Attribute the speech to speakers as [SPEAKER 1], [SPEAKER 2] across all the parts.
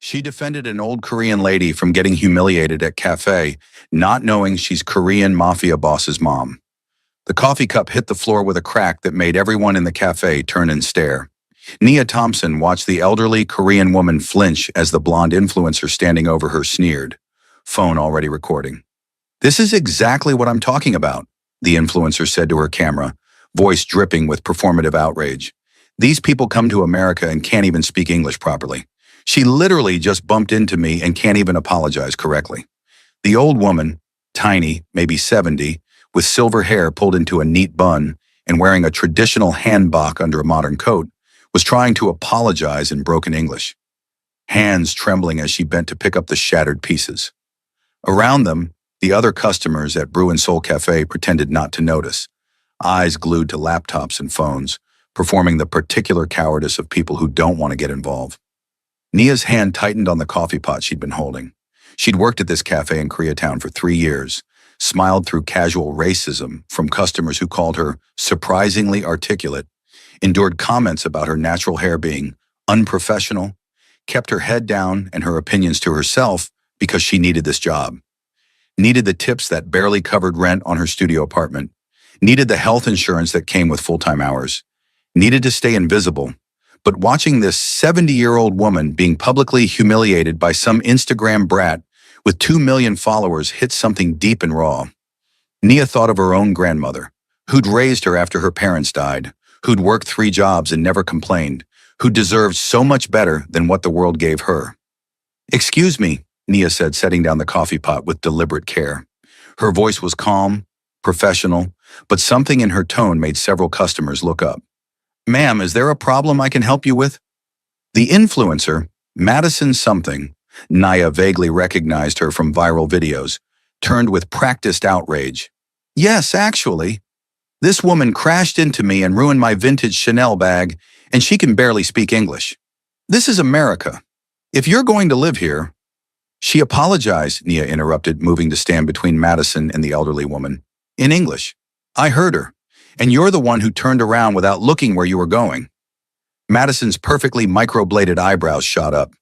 [SPEAKER 1] She defended an old Korean lady from getting humiliated at cafe, not knowing she's Korean mafia boss's mom. The coffee cup hit the floor with a crack that made everyone in the cafe turn and stare. Nia Thompson watched the elderly Korean woman flinch as the blonde influencer standing over her sneered, phone already recording. "This is exactly what I'm talking about," the influencer said to her camera, voice dripping with performative outrage. "These people come to America and can't even speak English properly. She literally just bumped into me and can't even apologize correctly." The old woman, tiny, maybe 70, with silver hair pulled into a neat bun and wearing a traditional hanbok under a modern coat, was trying to apologize in broken English, hands trembling as she bent to pick up the shattered pieces. Around them, the other customers at Brew and Soul Cafe pretended not to notice, eyes glued to laptops and phones, performing the particular cowardice of people who don't want to get involved. Nia's hand tightened on the coffee pot she'd been holding. She'd worked at this cafe in Koreatown for 3 years, smiled through casual racism from customers who called her surprisingly articulate, endured comments about her natural hair being unprofessional, kept her head down and her opinions to herself because she needed this job. Needed the tips that barely covered rent on her studio apartment, needed the health insurance that came with full-time hours, needed to stay invisible. But watching this 70-year-old woman being publicly humiliated by some Instagram brat with 2 million followers hit something deep and raw. Nia thought of her own grandmother, who'd raised her after her parents died, who'd worked 3 jobs and never complained, who deserved so much better than what the world gave her. "Excuse me," Nia said, setting down the coffee pot with deliberate care. Her voice was calm, professional, but something in her tone made several customers look up. "Ma'am, is there a problem I can help you with?" The influencer, Madison something, Nia vaguely recognized her from viral videos, turned with practiced outrage. "Yes, actually. This woman crashed into me and ruined my vintage Chanel bag, and she can barely speak English. This is America. If you're going to live here—" "She apologized," Nia interrupted, moving to stand between Madison and the elderly woman. "In English. I heard her. And you're the one who turned around without looking where you were going." Madison's perfectly microbladed eyebrows shot up.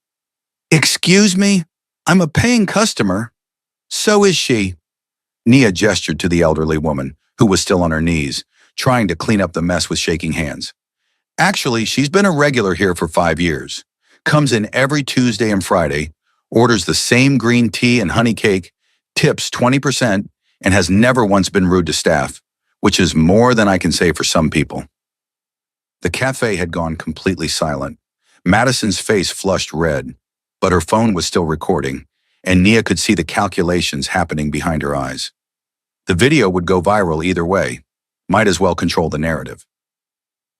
[SPEAKER 1] "Excuse me? I'm a paying customer." "So is she." Nia gestured to the elderly woman, who was still on her knees, trying to clean up the mess with shaking hands. "Actually, she's been a regular here for 5 years. Comes in every Tuesday and Friday, orders the same green tea and honey cake, tips 20%, and has never once been rude to staff, which is more than I can say for some people." The cafe had gone completely silent. Madison's face flushed red, but her phone was still recording, and Nia could see the calculations happening behind her eyes. The video would go viral either way. Might as well control the narrative.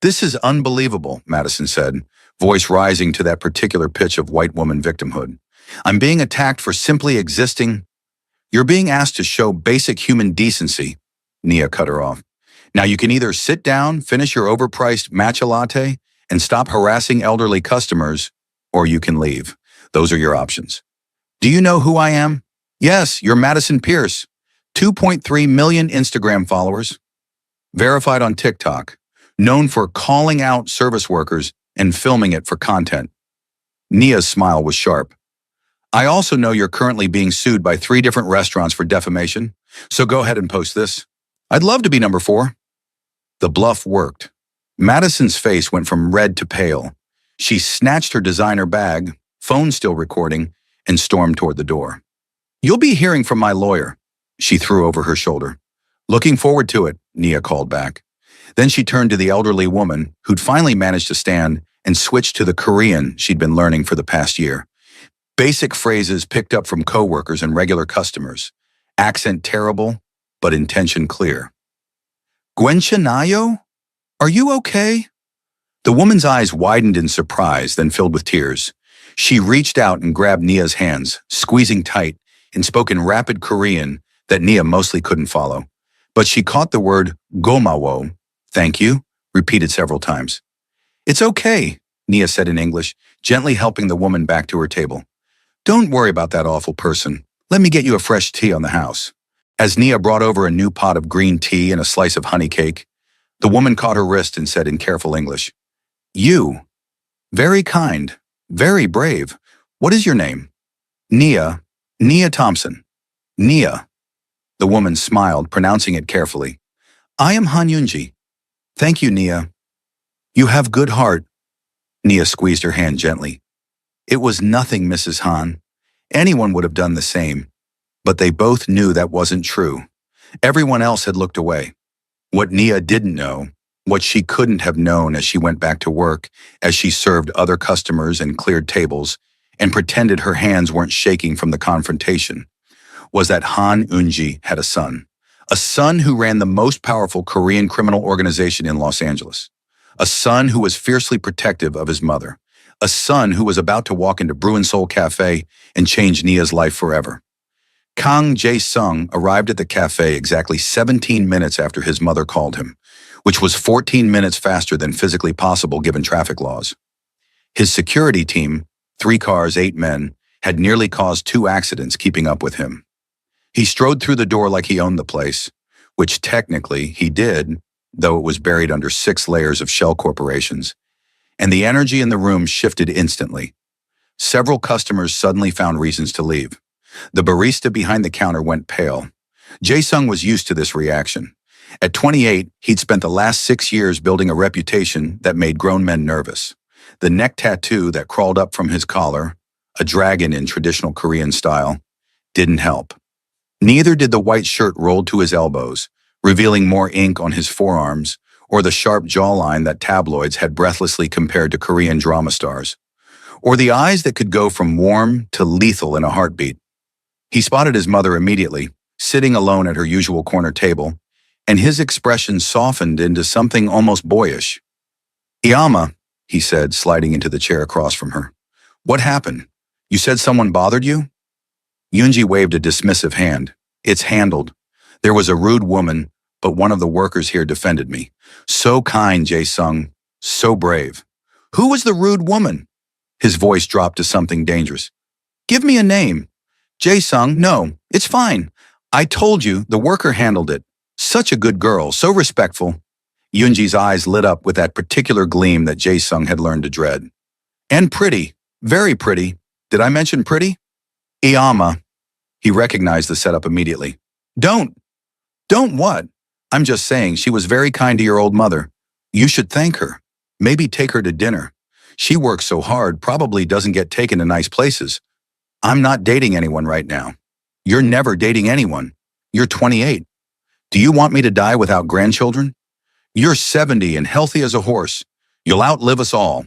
[SPEAKER 1] "This is unbelievable," Madison said, voice rising to that particular pitch of white woman victimhood. "I'm being attacked for simply existing." "You're being asked to show basic human decency," Nia cut her off. "Now you can either sit down, finish your overpriced matcha latte, and stop harassing elderly customers, or you can leave. Those are your options." "Do you know who I am?" "Yes, you're Madison Pierce. 2.3 million Instagram followers. Verified on TikTok. Known for calling out service workers and filming it for content." Nia's smile was sharp. "I also know you're currently being sued by 3 different restaurants for defamation, so go ahead and post this. I'd love to be number 4. The bluff worked. Madison's face went from red to pale. She snatched her designer bag, phone still recording, and stormed toward the door. "You'll be hearing from my lawyer," she threw over her shoulder. "Looking forward to it," Nia called back. Then she turned to the elderly woman, who'd finally managed to stand, and switched to the Korean she'd been learning for the past year. Basic phrases picked up from coworkers and regular customers. Accent terrible, but intention clear. "Gwenchanayo? Are you okay?" The woman's eyes widened in surprise, then filled with tears. She reached out and grabbed Nia's hands, squeezing tight, and spoke in rapid Korean that Nia mostly couldn't follow. But she caught the word gomawo, thank you, repeated several times. "It's okay," Nia said in English, gently helping the woman back to her table. "Don't worry about that awful person. Let me get you a fresh tea on the house." As Nia brought over a new pot of green tea and a slice of honey cake, the woman caught her wrist and said in careful English, "You, very kind, very brave. What is your name? Nia. Nia Thompson. Nia. The woman smiled, pronouncing it carefully. I am Han Yunji. Thank you, Nia. You have good heart. Nia squeezed her hand gently. It was nothing, Mrs. Han. Anyone would have done the same. But they both knew that wasn't true. Everyone else had looked away. What Nia didn't know, what she couldn't have known as she went back to work, as she served other customers and cleared tables, and pretended her hands weren't shaking from the confrontation, was that Han Eunji had a son who ran the most powerful Korean criminal organization in Los Angeles, a son who was fiercely protective of his mother, a son who was about to walk into Bruin Soul Cafe and change Nia's life forever. Kang Jae-sung arrived at the cafe exactly 17 minutes after his mother called him, which was 14 minutes faster than physically possible given traffic laws. His security team, 3 cars, 8 men, had nearly caused 2 accidents keeping up with him. He strode through the door like he owned the place, which technically he did, though it was buried under 6 layers of shell corporations, and the energy in the room shifted instantly. Several customers suddenly found reasons to leave. The barista behind the counter went pale. Jae-sung was used to this reaction. At 28, he'd spent the last 6 years building a reputation that made grown men nervous. The neck tattoo that crawled up from his collar, a dragon in traditional Korean style, didn't help. Neither did the white shirt rolled to his elbows, revealing more ink on his forearms, or the sharp jawline that tabloids had breathlessly compared to Korean drama stars, or the eyes that could go from warm to lethal in a heartbeat. He spotted his mother immediately, sitting alone at her usual corner table, and his expression softened into something almost boyish. "Iyama," he said, sliding into the chair across from her. "What happened? You said someone bothered you?" Yoonji waved a dismissive hand. "It's handled. There was a rude woman, but one of the workers here defended me. So kind, Jae-sung. So brave." "Who was the rude woman?" His voice dropped to something dangerous. "Give me a name." "Jae-sung, no, it's fine. I told you, the worker handled it. Such a good girl, so respectful." Yoonji's eyes lit up with that particular gleam that Jae-sung had learned to dread. "And pretty. Very pretty. Did I mention pretty?" "Iyama." He recognized the setup immediately. Don't what? I'm just saying she was very kind to your old mother. You should thank her. Maybe take her to dinner. She works so hard, probably doesn't get taken to nice places. I'm not dating anyone right now. You're never dating anyone. You're 28. Do you want me to die without grandchildren? You're 70 and healthy as a horse. You'll outlive us all."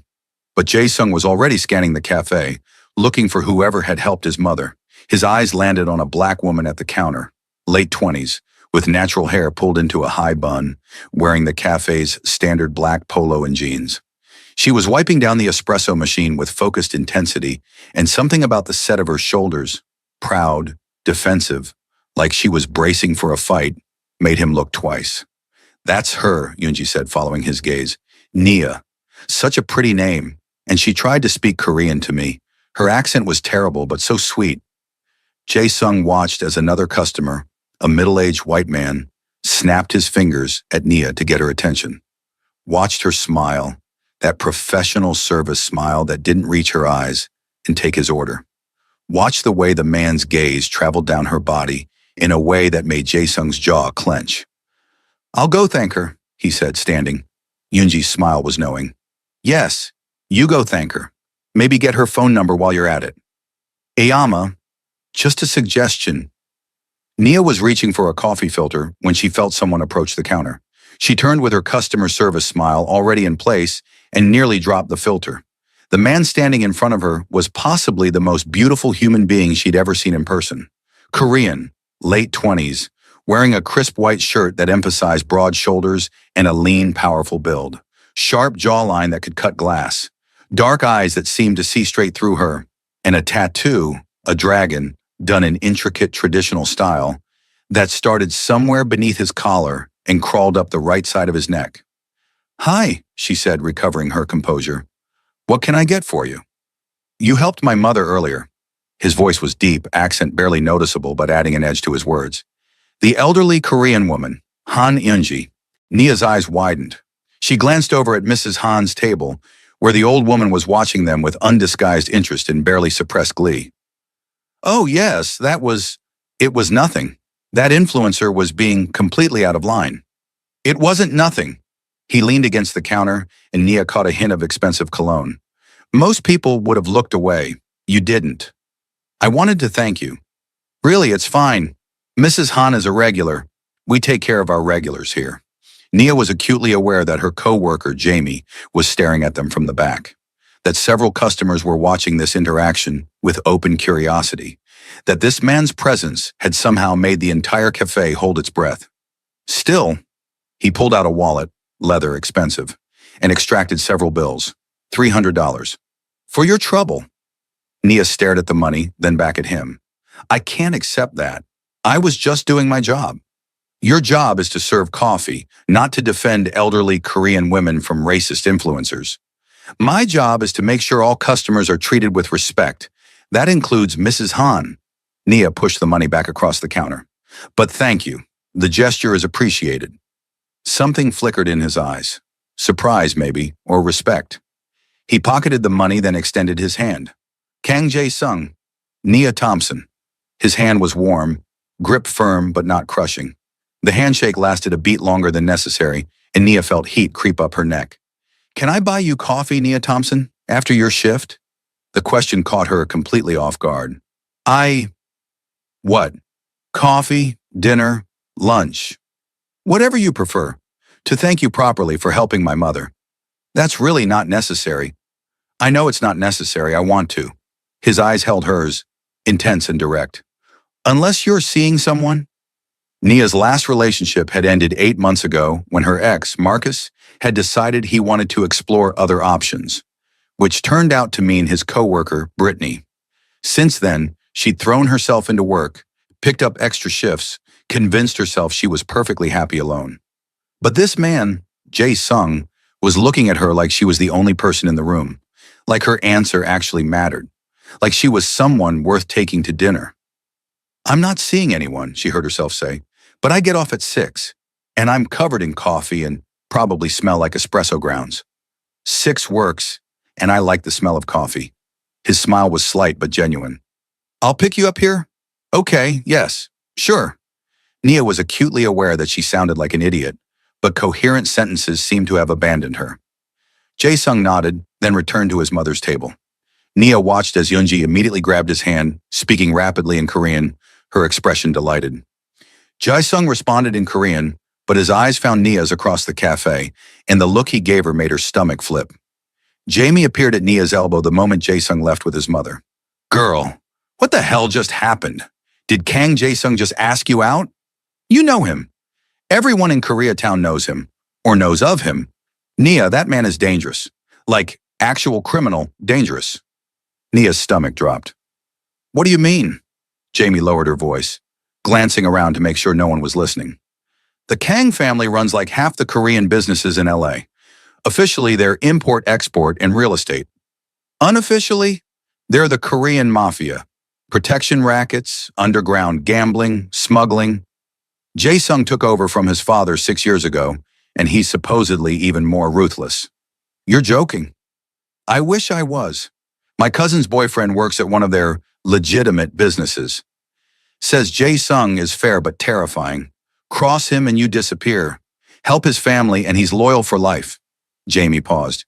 [SPEAKER 1] But Jae-sung was already scanning the cafe, looking for whoever had helped his mother. His eyes landed on a black woman at the counter, late 20s, with natural hair pulled into a high bun, wearing the cafe's standard black polo and jeans. She was wiping down the espresso machine with focused intensity, and something about the set of her shoulders, proud, defensive, like she was bracing for a fight, made him look twice. "That's her," Yoonji said, following his gaze. "Nia. Such a pretty name, and she tried to speak Korean to me. Her accent was terrible, but so sweet." Jae-sung watched as another customer, a middle-aged white man, snapped his fingers at Nia to get her attention. Watched her smile, that professional service smile that didn't reach her eyes, and take his order. Watched the way the man's gaze traveled down her body in a way that made Jae-sung's jaw clench. "I'll go thank her," he said, standing. Yoonji's smile was knowing. "Yes, you go thank her. Maybe get her phone number while you're at it." "Iyama, just a suggestion." Nia was reaching for a coffee filter when she felt someone approach the counter. She turned with her customer service smile already in place and nearly dropped the filter. The man standing in front of her was possibly the most beautiful human being she'd ever seen in person. Korean, late 20s, wearing a crisp white shirt that emphasized broad shoulders and a lean, powerful build. Sharp jawline that could cut glass. Dark eyes that seemed to see straight through her. And a tattoo, a dragon, done in intricate traditional style, that started somewhere beneath his collar and crawled up the right side of his neck. "Hi," she said, recovering her composure. "What can I get for you?" "You helped my mother earlier." His voice was deep, accent barely noticeable but adding an edge to his words. The elderly Korean woman, Han Eunji. Nia's eyes widened. She glanced over at Mrs. Han's table, where the old woman was watching them with undisguised interest and barely suppressed glee. Oh, yes, it was nothing. That influencer was being completely out of line. It wasn't nothing. He leaned against the counter, and Nia caught a hint of expensive cologne. Most people would have looked away. You didn't. I wanted to thank you. Really, it's fine. Mrs. Han is a regular. We take care of our regulars here. Nia was acutely aware that her co-worker, Jamie, was staring at them from the back. That several customers were watching this interaction with open curiosity. That this man's presence had somehow made the entire cafe hold its breath. Still, he pulled out a wallet, leather expensive, and extracted several bills. $300. For your trouble. Nia stared at the money, then back at him. I can't accept that. I was just doing my job. Your job is to serve coffee, not to defend elderly Korean women from racist influencers. My job is to make sure all customers are treated with respect. That includes Mrs. Han. Nia pushed the money back across the counter. But thank you. The gesture is appreciated. Something flickered in his eyes. Surprise, maybe, or respect. He pocketed the money, then extended his hand. Kang Jae-sung. Nia Thompson. His hand was warm, grip firm but not crushing. The handshake lasted a beat longer than necessary, and Nia felt heat creep up her neck. Can I buy you coffee, Nia Thompson, after your shift? The question caught her completely off guard. What? Coffee, dinner, lunch. Whatever you prefer. To thank you properly for helping my mother. That's really not necessary. I know it's not necessary, I want to. His eyes held hers, intense and direct. Unless you're seeing someone? Nia's last relationship had ended 8 months ago when her ex, Marcus, had decided he wanted to explore other options, which turned out to mean his coworker, Brittany. Since then, she'd thrown herself into work, picked up extra shifts, convinced herself she was perfectly happy alone. But this man, Jae-sung, was looking at her like she was the only person in the room, like her answer actually mattered, like she was someone worth taking to dinner. I'm not seeing anyone, she heard herself say, but I get off at 6, and I'm covered in coffee and probably smell like espresso grounds. 6 works, and I like the smell of coffee. His smile was slight but genuine. I'll pick you up here? Okay, yes, sure. Nia was acutely aware that she sounded like an idiot, but coherent sentences seemed to have abandoned her. Jae-sung nodded, then returned to his mother's table. Nia watched as Yoonji immediately grabbed his hand, speaking rapidly in Korean, her expression delighted. Jae-sung responded in Korean, but his eyes found Nia's across the cafe, and the look he gave her made her stomach flip. Jamie appeared at Nia's elbow the moment Jae-sung left with his mother. Girl, what the hell just happened? Did Kang Jae-sung just ask you out? You know him. Everyone in Koreatown knows him, or knows of him. Nia, that man is dangerous. Like, actual criminal, dangerous. Nia's stomach dropped. What do you mean? Jamie lowered her voice, glancing around to make sure no one was listening. The Kang family runs like half the Korean businesses in LA. Officially, they're import-export and real estate. Unofficially, they're the Korean Mafia. Protection rackets, underground gambling, smuggling. Jae-sung took over from his father 6 years ago, and he's supposedly even more ruthless. You're joking. I wish I was. My cousin's boyfriend works at one of their legitimate businesses. Says Jae-sung is fair but terrifying. Cross him and you disappear. Help his family and he's loyal for life. Jamie paused.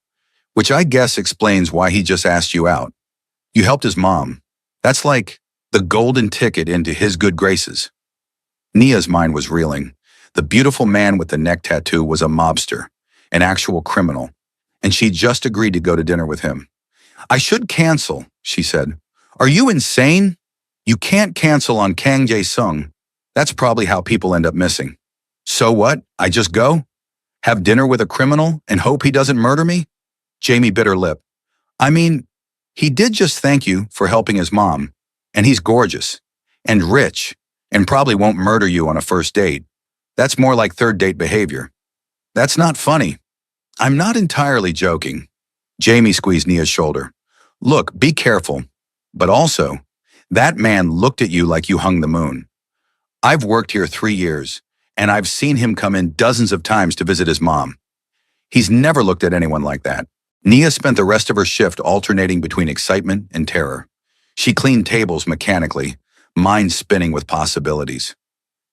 [SPEAKER 1] Which I guess explains why he just asked you out. You helped his mom. That's like the golden ticket into his good graces. Nia's mind was reeling. The beautiful man with the neck tattoo was a mobster, an actual criminal, and she'd just agreed to go to dinner with him. I should cancel, she said. Are you insane? You can't cancel on Kang Jae-sung. That's probably how people end up missing. So what? I just go? Have dinner with a criminal and hope he doesn't murder me? Jamie bit her lip. I mean, he did just thank you for helping his mom, and he's gorgeous, and rich, and probably won't murder you on a first date. That's more like third date behavior. That's not funny. I'm not entirely joking. Jamie squeezed Nia's shoulder. Look, be careful. But also, that man looked at you like you hung the moon. I've worked here 3 years, and I've seen him come in dozens of times to visit his mom. He's never looked at anyone like that. Nia spent the rest of her shift alternating between excitement and terror. She cleaned tables mechanically, mind spinning with possibilities.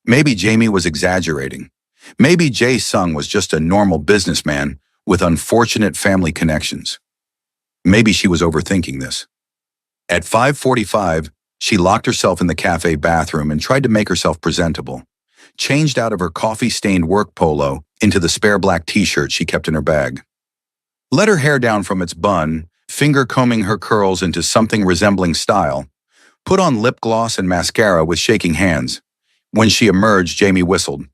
[SPEAKER 1] Maybe Jamie was exaggerating. Maybe Jae Sung was just a normal businessman with unfortunate family connections. Maybe she was overthinking this. At 5:45, she locked herself in the cafe bathroom and tried to make herself presentable. Changed out of her coffee-stained work polo into the spare black t-shirt she kept in her bag. Let her hair down from its bun, finger-combing her curls into something resembling style. Put on lip gloss and mascara with shaking hands. When she emerged, Jamie whistled.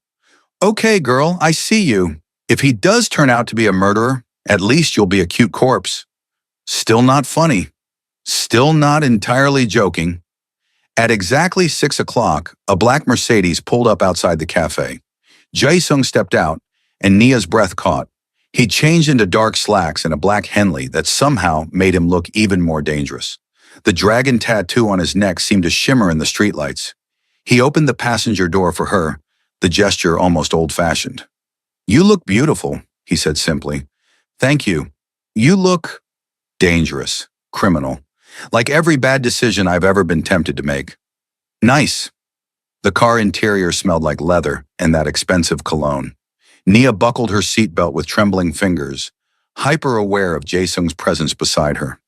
[SPEAKER 1] "Okay, girl, I see you. If he does turn out to be a murderer, at least you'll be a cute corpse." Still not funny. Still not entirely joking. At exactly 6 o'clock, a black Mercedes pulled up outside the cafe. Jae-sung stepped out, and Nia's breath caught. He changed into dark slacks and a black Henley that somehow made him look even more dangerous. The dragon tattoo on his neck seemed to shimmer in the streetlights. He opened the passenger door for her, the gesture almost old-fashioned. "You look beautiful," he said simply. "Thank you. You look dangerous, criminal. Like every bad decision I've ever been tempted to make." "Nice." The car interior smelled like leather and that expensive cologne. Nia buckled her seatbelt with trembling fingers, hyper-aware of Jae-sung's presence beside her.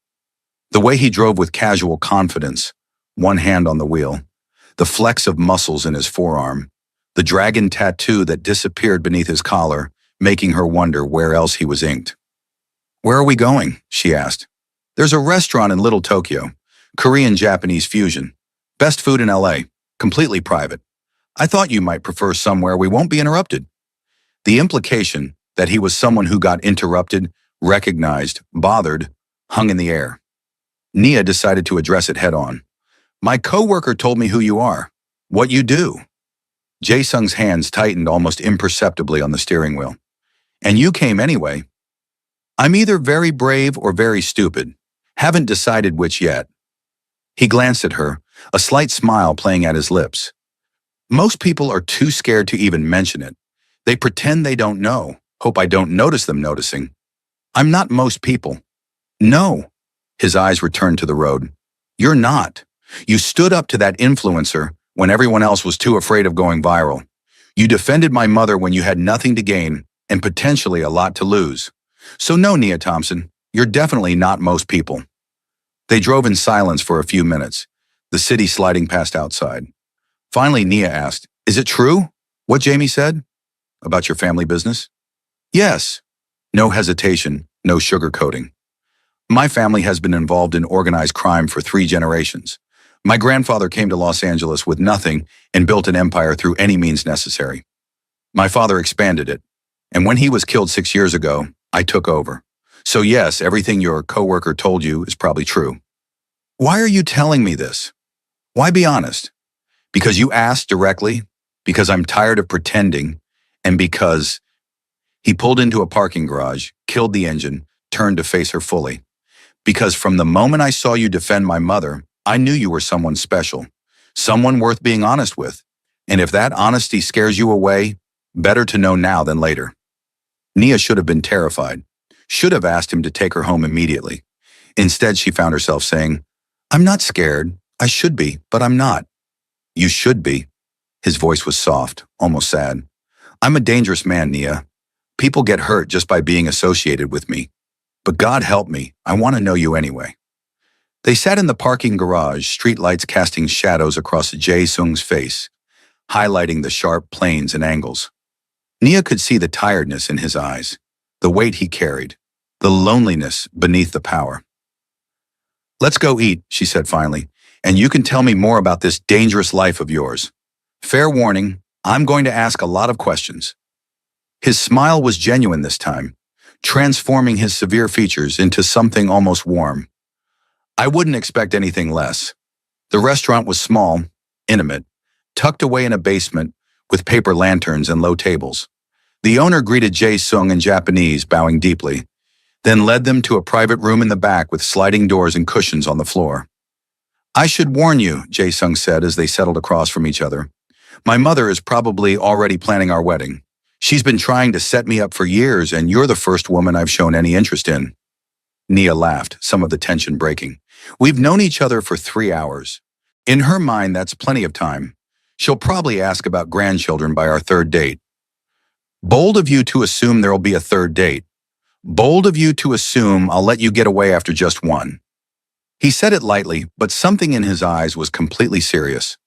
[SPEAKER 1] The way he drove with casual confidence, one hand on the wheel, the flex of muscles in his forearm, the dragon tattoo that disappeared beneath his collar, making her wonder where else he was inked. "Where are we going?" she asked. "There's a restaurant in Little Tokyo, Korean-Japanese fusion. Best food in LA, completely private. I thought you might prefer somewhere we won't be interrupted." The implication that he was someone who got interrupted, recognized, bothered, hung in the air. Nia decided to address it head-on. "My coworker told me who you are, what you do." Jae-sung's hands tightened almost imperceptibly on the steering wheel. "And you came anyway." "I'm either very brave or very stupid. Haven't decided which yet." He glanced at her, a slight smile playing at his lips. "Most people are too scared to even mention it. They pretend they don't know, hope I don't notice them noticing. I'm not most people." "No." His eyes returned to the road. "You're not. You stood up to that influencer when everyone else was too afraid of going viral. You defended my mother when you had nothing to gain and potentially a lot to lose. So no, Nia Thompson, you're definitely not most people." They drove in silence for a few minutes, the city sliding past outside. Finally, Nia asked, "Is it true, what Jamie said? About your family business?" "Yes." No hesitation, no sugarcoating. "My family has been involved in organized crime for 3 generations. My grandfather came to Los Angeles with nothing and built an empire through any means necessary. My father expanded it, and when he was killed 6 years ago, I took over. So yes, everything your coworker told you is probably true." "Why are you telling me this? Why be honest?" "Because you asked directly, because I'm tired of pretending, and because..." He pulled into a parking garage, killed the engine, turned to face her fully. "Because from the moment I saw you defend my mother, I knew you were someone special, someone worth being honest with. And if that honesty scares you away, better to know now than later." Nia should have been terrified, should have asked him to take her home immediately. Instead, she found herself saying, "I'm not scared. I should be, but I'm not." "You should be." His voice was soft, almost sad. "I'm a dangerous man, Nia. People get hurt just by being associated with me. But God help me, I want to know you anyway." They sat in the parking garage, streetlights casting shadows across Jae-sung's face, highlighting the sharp planes and angles. Nia could see the tiredness in his eyes, the weight he carried, the loneliness beneath the power. "Let's go eat," she said finally, "and you can tell me more about this dangerous life of yours. Fair warning, I'm going to ask a lot of questions." His smile was genuine this time, transforming his severe features into something almost warm. "I wouldn't expect anything less." The restaurant was small, intimate, tucked away in a basement with paper lanterns and low tables. The owner greeted Jae-sung in Japanese, bowing deeply, then led them to a private room in the back with sliding doors and cushions on the floor. "I should warn you," Jae-sung said as they settled across from each other. "My mother is probably already planning our wedding. She's been trying to set me up for years, and you're the first woman I've shown any interest in." Nia laughed, some of the tension breaking. We've known each other for 3 hours. In her mind, that's plenty of time. She'll probably ask about grandchildren by our third date. Bold of you to assume there'll be a third date. Bold of you to assume I'll let you get away after just one. He said it lightly, but something in his eyes was completely serious.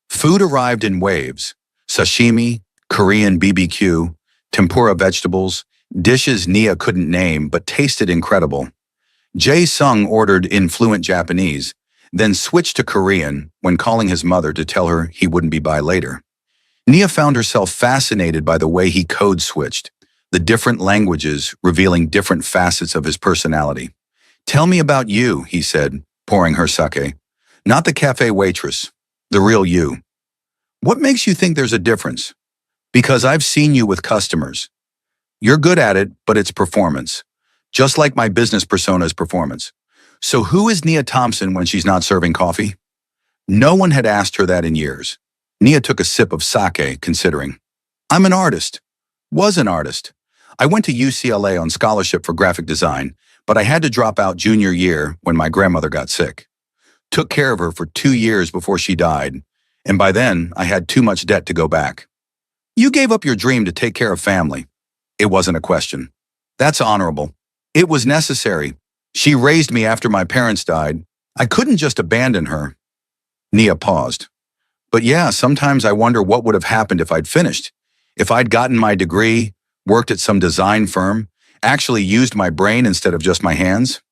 [SPEAKER 1] Food arrived in waves. Sashimi, Korean BBQ, tempura vegetables, dishes Nia couldn't name but tasted incredible. Jae-sung ordered in fluent Japanese, then switched to Korean when calling his mother to tell her he wouldn't be by later. Nia found herself fascinated by the way he code switched, the different languages revealing different facets of his personality. Tell me about you, he said, pouring her sake. Not the cafe waitress, the real you. What makes you think there's a difference? Because I've seen you with customers. You're good at it, but it's performance. Just like my business persona's performance. So who is Nia Thompson when she's not serving coffee? No one had asked her that in years. Nia took a sip of sake, considering. I'm an artist. Was an artist. I went to UCLA on scholarship for graphic design, but I had to drop out junior year when my grandmother got sick. Took care of her for 2 years before she died, and by then I had too much debt to go back. You gave up your dream to take care of family. It wasn't a question. That's honorable. It was necessary. She raised me after my parents died. I couldn't just abandon her. Nia paused. But yeah, sometimes I wonder what would have happened if I'd finished. If I'd gotten my degree, worked at some design firm, actually used my brain instead of just my hands.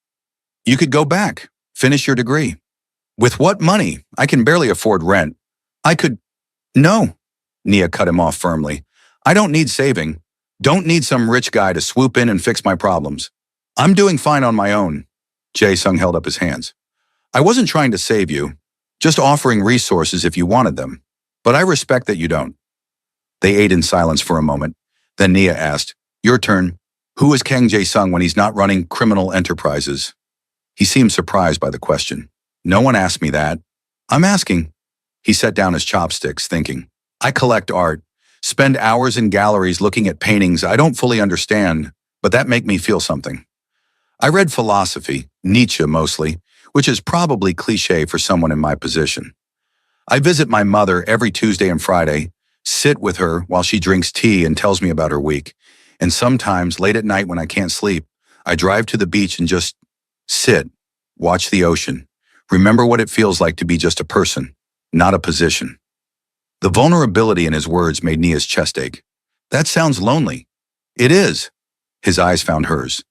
[SPEAKER 1] You could go back, finish your degree. With what money? I can barely afford rent. I could... No, Nia cut him off firmly. I don't need saving. Don't need some rich guy to swoop in and fix my problems. I'm doing fine on my own. Jae-sung held up his hands. I wasn't trying to save you, just offering resources if you wanted them. But I respect that you don't. They ate in silence for a moment. Then Nia asked, Your turn. Who is Kang Jae-sung when he's not running criminal enterprises? He seemed surprised by the question. No one asked me that. I'm asking. He set down his chopsticks, thinking. I collect art, spend hours in galleries looking at paintings I don't fully understand, but that make me feel something. I read philosophy, Nietzsche mostly, which is probably cliché for someone in my position. I visit my mother every Tuesday and Friday, sit with her while she drinks tea and tells me about her week. And sometimes, late at night when I can't sleep, I drive to the beach and just sit, watch the ocean, remember what it feels like to be just a person, not a position. The vulnerability in his words made Nia's chest ache. That sounds lonely. It is. His eyes found hers.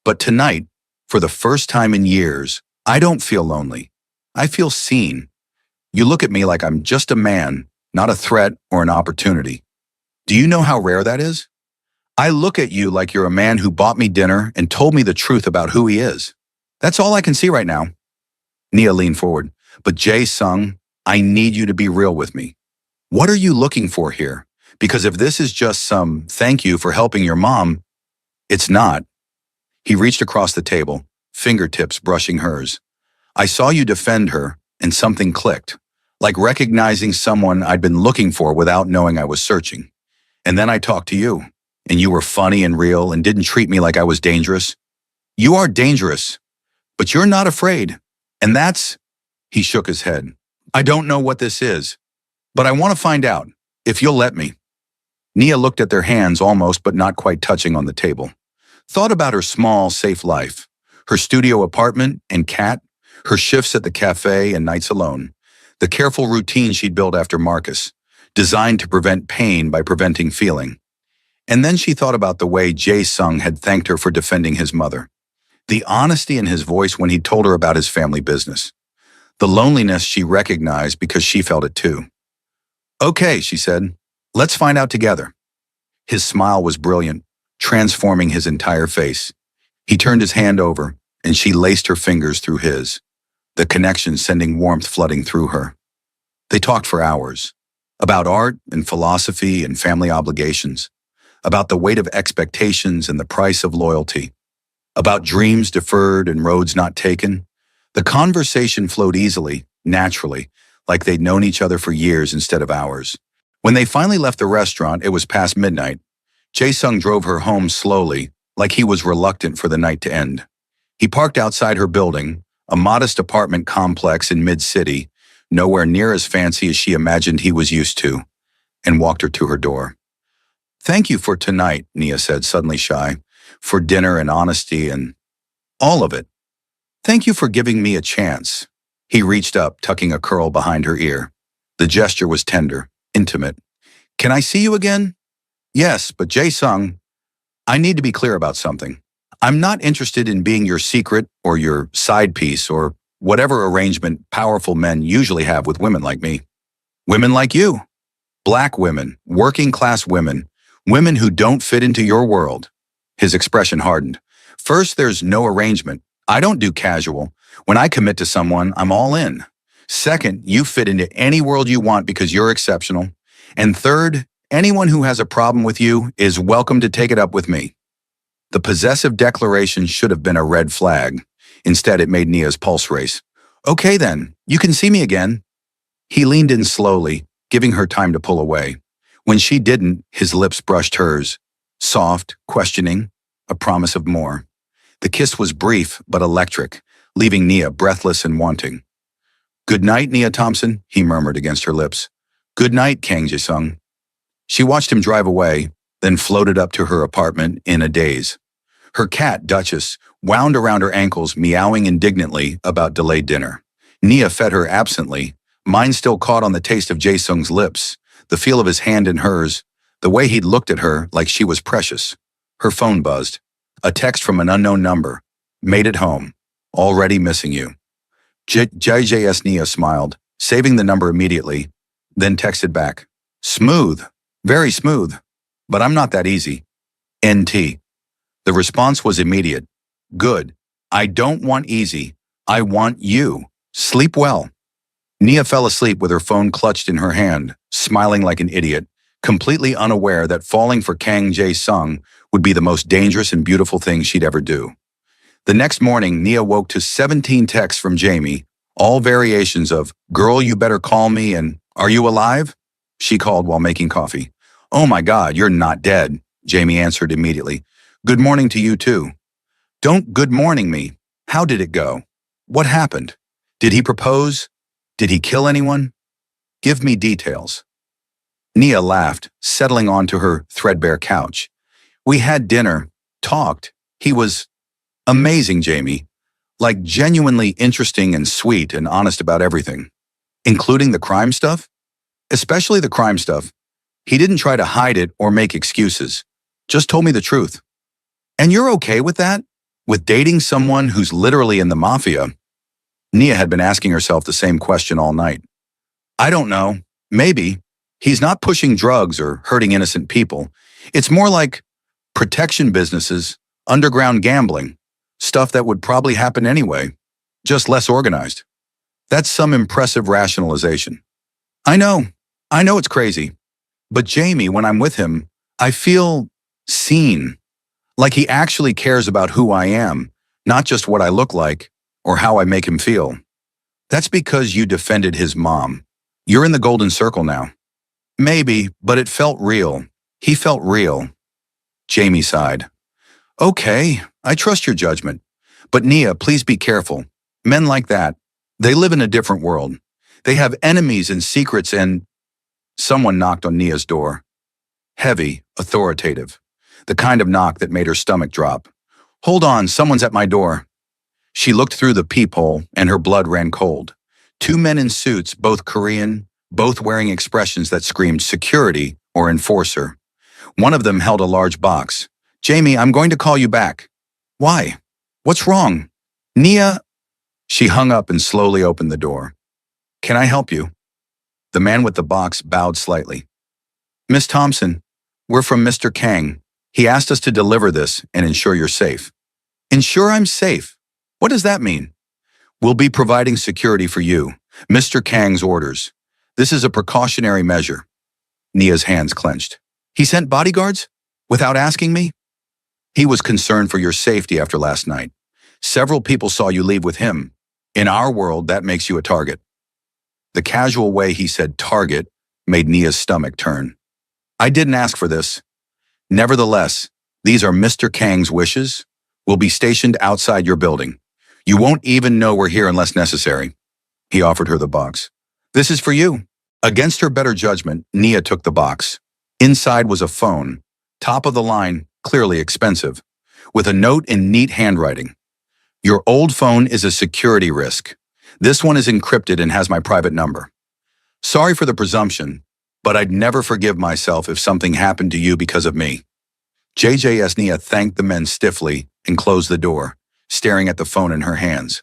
[SPEAKER 1] But tonight, for the first time in years, I don't feel lonely. I feel seen. You look at me like I'm just a man, not a threat or an opportunity. Do you know how rare that is? I look at you like you're a man who bought me dinner and told me the truth about who he is. That's all I can see right now. Nia leaned forward. But Jae-sung, I need you to be real with me. What are you looking for here? Because if this is just some thank you for helping your mom, it's not. He reached across the table, fingertips brushing hers. I saw you defend her, and something clicked, like recognizing someone I'd been looking for without knowing I was searching. And then I talked to you, and you were funny and real and didn't treat me like I was dangerous. You are dangerous, but you're not afraid. And that's... He shook his head. I don't know what this is, but I want to find out, if you'll let me. Nia looked at their hands almost but not quite touching on the table. Thought about her small, safe life, her studio apartment and cat, her shifts at the cafe and nights alone, the careful routine she'd built after Marcus, designed to prevent pain by preventing feeling. And then she thought about the way Jae-sung had thanked her for defending his mother, the honesty in his voice when he told her about his family business, the loneliness she recognized because she felt it too. Okay, she said, let's find out together. His smile was brilliant, transforming his entire face. He turned his hand over, and she laced her fingers through his, the connection sending warmth flooding through her. They talked for hours, about art and philosophy and family obligations, about the weight of expectations and the price of loyalty, about dreams deferred and roads not taken. The conversation flowed easily, naturally, like they'd known each other for years instead of hours. When they finally left the restaurant, it was past midnight. Jae-sung drove her home slowly, like he was reluctant for the night to end. He parked outside her building, a modest apartment complex in mid-city, nowhere near as fancy as she imagined he was used to, and walked her to her door. "Thank you for tonight," Nia said, suddenly shy, "for dinner and honesty and all of it. Thank you for giving me a chance." He reached up, tucking a curl behind her ear. The gesture was tender, intimate. "Can I see you again?" "Yes, but Jae-sung, I need to be clear about something. I'm not interested in being your secret or your side piece or whatever arrangement powerful men usually have with women like me. Women like you. Black women, working class women, women who don't fit into your world." His expression hardened. "First, there's no arrangement. I don't do casual. When I commit to someone, I'm all in. Second, you fit into any world you want because you're exceptional. And third, anyone who has a problem with you is welcome to take it up with me." The possessive declaration should have been a red flag. Instead, it made Nia's pulse race. "Okay then, you can see me again." He leaned in slowly, giving her time to pull away. When she didn't, his lips brushed hers. Soft, questioning, a promise of more. The kiss was brief but electric, leaving Nia breathless and wanting. "Good night, Nia Thompson," he murmured against her lips. "Good night, Kang Jae-sung." She watched him drive away, then floated up to her apartment in a daze. Her cat, Duchess, wound around her ankles, meowing indignantly about delayed dinner. Nia fed her absently, mind still caught on the taste of Jae-sung's lips, the feel of his hand in hers, the way he'd looked at her like she was precious. Her phone buzzed. A text from an unknown number. "Made it home. Already missing you." JJS Nia smiled, saving the number immediately, then texted back. "Smooth. Very smooth. But I'm not that easy. NT." The response was immediate. "Good. I don't want easy. I want you. Sleep well." Nia fell asleep with her phone clutched in her hand, smiling like an idiot, completely unaware that falling for Kang Jae-sung would be the most dangerous and beautiful thing she'd ever do. The next morning, Nia woke to 17 texts from Jamie, all variations of "Girl, you better call me" and "Are you alive?" She called while making coffee. "Oh my God, you're not dead," Jamie answered immediately. "Good morning to you too." "Don't good morning me. How did it go? What happened? Did he propose? Did he kill anyone? Give me details." Nia laughed, settling onto her threadbare couch. "We had dinner, talked. He was amazing, Jamie. Like genuinely interesting and sweet and honest about everything. Including the crime stuff? Especially the crime stuff. He didn't try to hide it or make excuses. Just told me the truth." "And you're okay with that? With dating someone who's literally in the Mafia?" Nia had been asking herself the same question all night. "I don't know. Maybe. He's not pushing drugs or hurting innocent people. It's more like protection businesses, underground gambling, stuff that would probably happen anyway, just less organized. That's some impressive rationalization." I know it's crazy. But Jamie, when I'm with him, I feel seen. Like he actually cares about who I am, not just what I look like or how I make him feel. That's because you defended his mom. You're in the golden circle now. Maybe, but it felt real. He felt real. Jamie sighed. "Okay, I trust your judgment. But Nia, please be careful. Men like that, they live in a different world. They have enemies and secrets and..." Someone knocked on Nia's door. Heavy, authoritative. The kind of knock that made her stomach drop. "Hold on, someone's at my door." She looked through the peephole and her blood ran cold. Two men in suits, both Korean, both wearing expressions that screamed security or enforcer. One of them held a large box. "Jamie, I'm going to call you back." "Why? What's wrong?" "Nia..." She hung up and slowly opened the door. "Can I help you?" The man with the box bowed slightly. "Miss Thompson, we're from Mr. Kang. He asked us to deliver this and ensure you're safe." "Ensure I'm safe? What does that mean?" "We'll be providing security for you. Mr. Kang's orders. This is a precautionary measure." Nia's hands clenched. "He sent bodyguards? Without asking me?" "He was concerned for your safety after last night. Several people saw you leave with him. In our world, that makes you a target." The casual way he said target made Nia's stomach turn. "I didn't ask for this. Nevertheless, these are Mr. Kang's wishes. We'll be stationed outside your building. You won't even know we're here unless necessary." He offered her the box. "This is for you." Against her better judgment, Nia took the box. Inside was a phone, top of the line, clearly expensive, with a note in neat handwriting. "Your old phone is a security risk. This one is encrypted and has my private number. Sorry for the presumption, but I'd never forgive myself if something happened to you because of me." JJ's Nia thanked the men stiffly and closed the door, staring at the phone in her hands.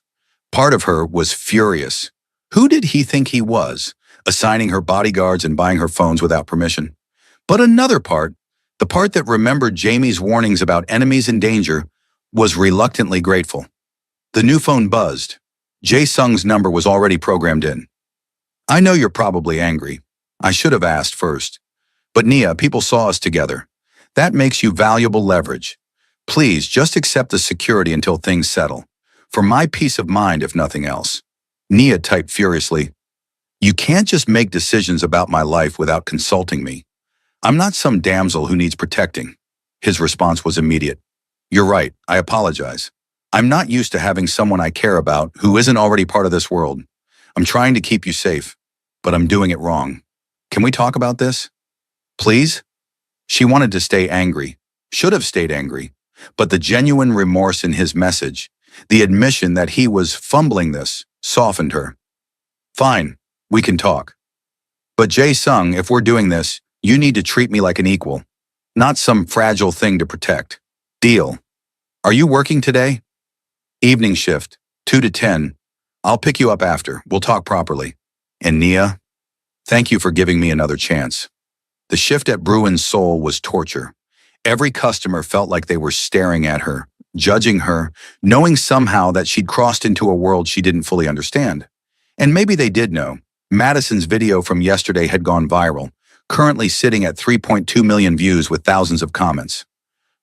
[SPEAKER 1] Part of her was furious. Who did he think he was, assigning her bodyguards and buying her phones without permission? But another part, the part that remembered Jamie's warnings about enemies in danger, was reluctantly grateful. The new phone buzzed. Jae-sung's number was already programmed in. "I know you're probably angry. I should have asked first. But Nia, people saw us together. That makes you valuable leverage. Please, just accept the security until things settle. For my peace of mind, if nothing else." Nia typed furiously, "You can't just make decisions about my life without consulting me. I'm not some damsel who needs protecting." His response was immediate. "You're right, I apologize. I'm not used to having someone I care about who isn't already part of this world. I'm trying to keep you safe, but I'm doing it wrong. Can we talk about this? Please?" She wanted to stay angry, should have stayed angry, but the genuine remorse in his message, the admission that he was fumbling this, softened her. "Fine, we can talk. But Jae-sung, if we're doing this, you need to treat me like an equal, not some fragile thing to protect. Deal. Are you working today?" "Evening shift, 2 to 10. I'll pick you up after. We'll talk properly." "And Nia, thank you for giving me another chance." The shift at Bruin's Soul was torture. Every customer felt like they were staring at her, judging her, knowing somehow that she'd crossed into a world she didn't fully understand. And maybe they did know. Madison's video from yesterday had gone viral, currently sitting at 3.2 million views with thousands of comments.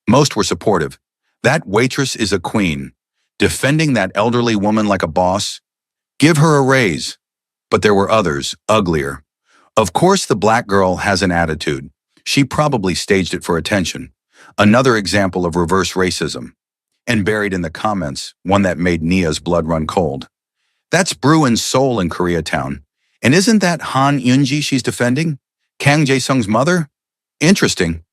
[SPEAKER 1] Most were supportive. "That waitress is a queen. Defending that elderly woman like a boss. Give her a raise." But there were others, uglier. "Of course the black girl has an attitude. She probably staged it for attention." Another example of reverse racism. And buried in the comments, one that made Nia's blood run cold. "That's Bruin's Soul in Koreatown. And isn't that Han Eunji she's defending? Kang Jae-sung's mother? Interesting."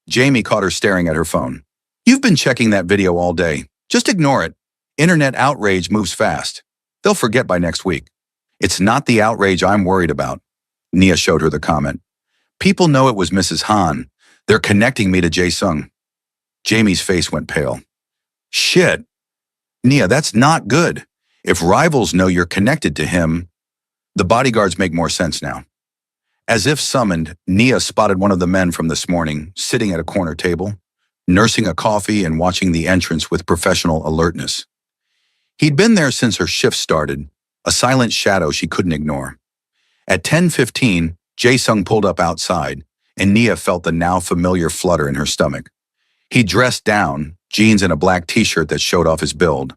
[SPEAKER 1] Jamie caught her staring at her phone. "You've been checking that video all day. Just ignore it. Internet outrage moves fast. They'll forget by next week." "It's not the outrage I'm worried about." Nia showed her the comment. "People know it was Mrs. Han. They're connecting me to Jae-sung." Jamie's face went pale. "Shit. Nia, that's not good. If rivals know you're connected to him..." The bodyguards make more sense now. As if summoned, Nia spotted one of the men from this morning, sitting at a corner table, nursing a coffee and watching the entrance with professional alertness. He'd been there since her shift started, a silent shadow she couldn't ignore. At 10:15, Jae-sung pulled up outside, and Nia felt the now familiar flutter in her stomach. He dressed down, jeans and a black t-shirt that showed off his build,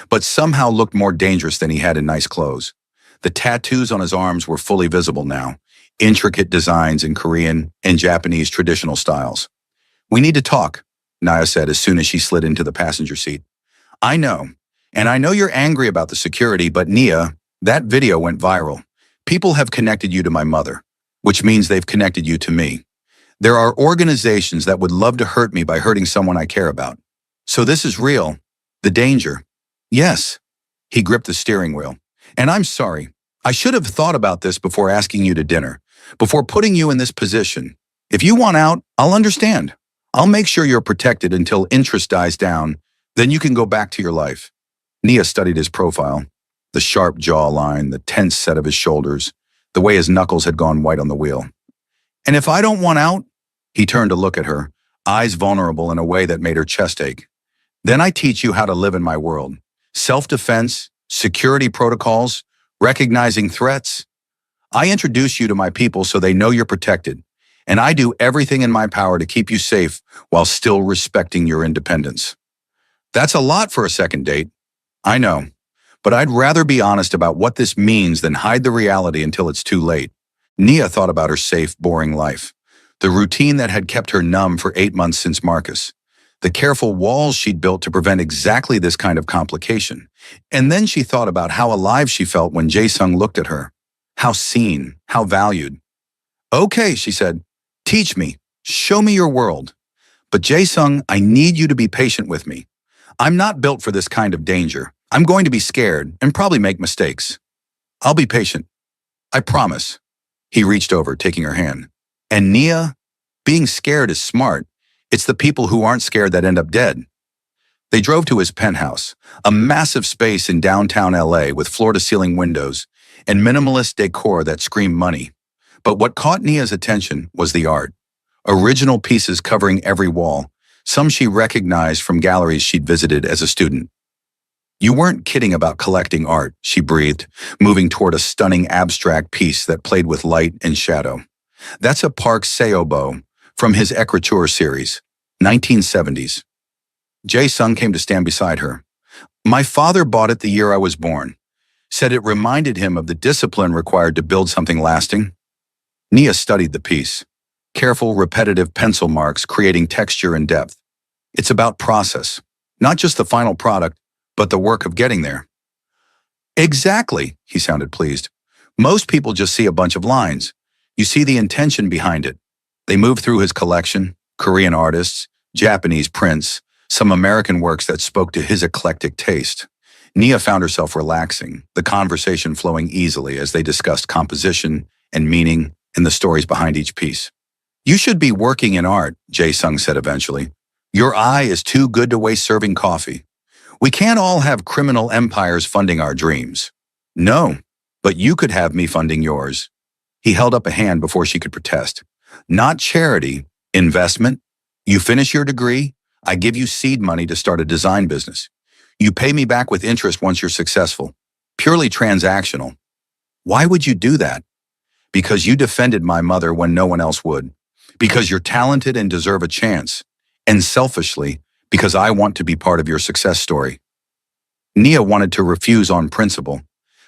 [SPEAKER 1] but somehow looked more dangerous than he had in nice clothes. The tattoos on his arms were fully visible now, intricate designs in Korean and Japanese traditional styles. "We need to talk," Nia said as soon as she slid into the passenger seat. "I know, and I know you're angry about the security, but Nia, that video went viral. People have connected you to my mother, which means they've connected you to me. There are organizations that would love to hurt me by hurting someone I care about. So this is real. The danger." "Yes." He gripped the steering wheel. "And I'm sorry. I should have thought about this before asking you to dinner, before putting you in this position. If you want out, I'll understand. I'll make sure you're protected until interest dies down. Then you can go back to your life." Nia studied his profile. The sharp jawline, the tense set of his shoulders, the way his knuckles had gone white on the wheel. "And if I don't want out?" He turned to look at her, eyes vulnerable in a way that made her chest ache. "Then I teach you how to live in my world. Self-defense, security protocols, recognizing threats. I introduce you to my people so they know you're protected, and I do everything in my power to keep you safe while still respecting your independence." "That's a lot for a second date." "I know, but I'd rather be honest about what this means than hide the reality until it's too late." Nia thought about her safe, boring life, the routine that had kept her numb for 8 months since Marcus, the careful walls she'd built to prevent exactly this kind of complication. And then she thought about how alive she felt when Jae-sung looked at her. How seen, how valued. Okay, she said, teach me, show me your world. But Jae-sung, I need you to be patient with me. I'm not built for this kind of danger. I'm going to be scared and probably make mistakes. I'll be patient. I promise. He reached over, taking her hand. And Nia, being scared is smart. It's the people who aren't scared that end up dead. They drove to his penthouse, a massive space in downtown LA with floor-to-ceiling windows and minimalist decor that screamed money. But what caught Nia's attention was the art. Original pieces covering every wall, some she recognized from galleries she'd visited as a student. You weren't kidding about collecting art, she breathed, moving toward a stunning abstract piece that played with light and shadow. That's a Park Seobo from his Écriture series, 1970s. Jae-sung came to stand beside her. My father bought it the year I was born. Said it reminded him of the discipline required to build something lasting. Nia studied the piece. Careful, repetitive pencil marks creating texture and depth. It's about process, not just the final product, but the work of getting there. Exactly, he sounded pleased. Most people just see a bunch of lines. You see the intention behind it. They move through his collection, Korean artists, Japanese prints, some American works that spoke to his eclectic taste. Nia found herself relaxing, the conversation flowing easily as they discussed composition and meaning and the stories behind each piece. You should be working in art, Jae-sung said eventually. Your eye is too good to waste serving coffee. We can't all have criminal empires funding our dreams. No, but you could have me funding yours. He held up a hand before she could protest. Not charity, investment. You finish your degree, I give you seed money to start a design business. You pay me back with interest once you're successful. Purely transactional. Why would you do that? Because you defended my mother when no one else would. Because you're talented and deserve a chance. And selfishly, because I want to be part of your success story. Nia wanted to refuse on principle,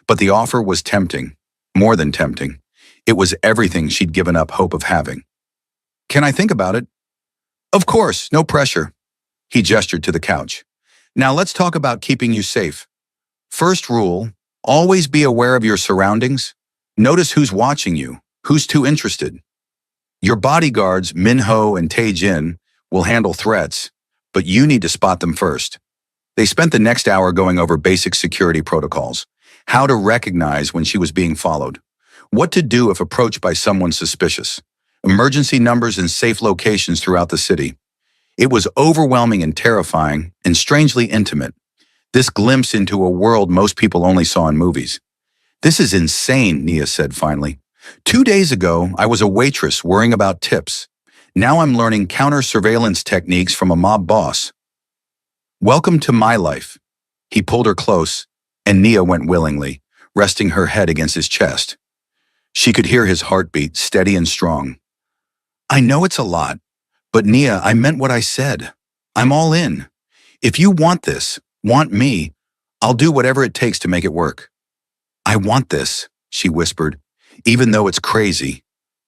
[SPEAKER 1] but the offer was tempting, more than tempting. It was everything she'd given up hope of having. Can I think about it? Of course, no pressure. He gestured to the couch. Now let's talk about keeping you safe. First rule, always be aware of your surroundings. Notice who's watching you, who's too interested. Your bodyguards, Minho and Tae-jin, will handle threats, but you need to spot them first. They spent the next hour going over basic security protocols, how to recognize when she was being followed, what to do if approached by someone suspicious, emergency numbers and safe locations throughout the city. It was overwhelming and terrifying and strangely intimate. This glimpse into a world most people only saw in movies. This is insane, Nia said finally. 2 days ago, I was a waitress worrying about tips. Now I'm learning counter-surveillance techniques from a mob boss. Welcome to my life. He pulled her close, and Nia went willingly, resting her head against his chest. She could hear his heartbeat, steady and strong. I know it's a lot, but Nia, I meant what I said. I'm all in. If you want this, want me, I'll do whatever it takes to make it work. I want this, she whispered, even though it's crazy,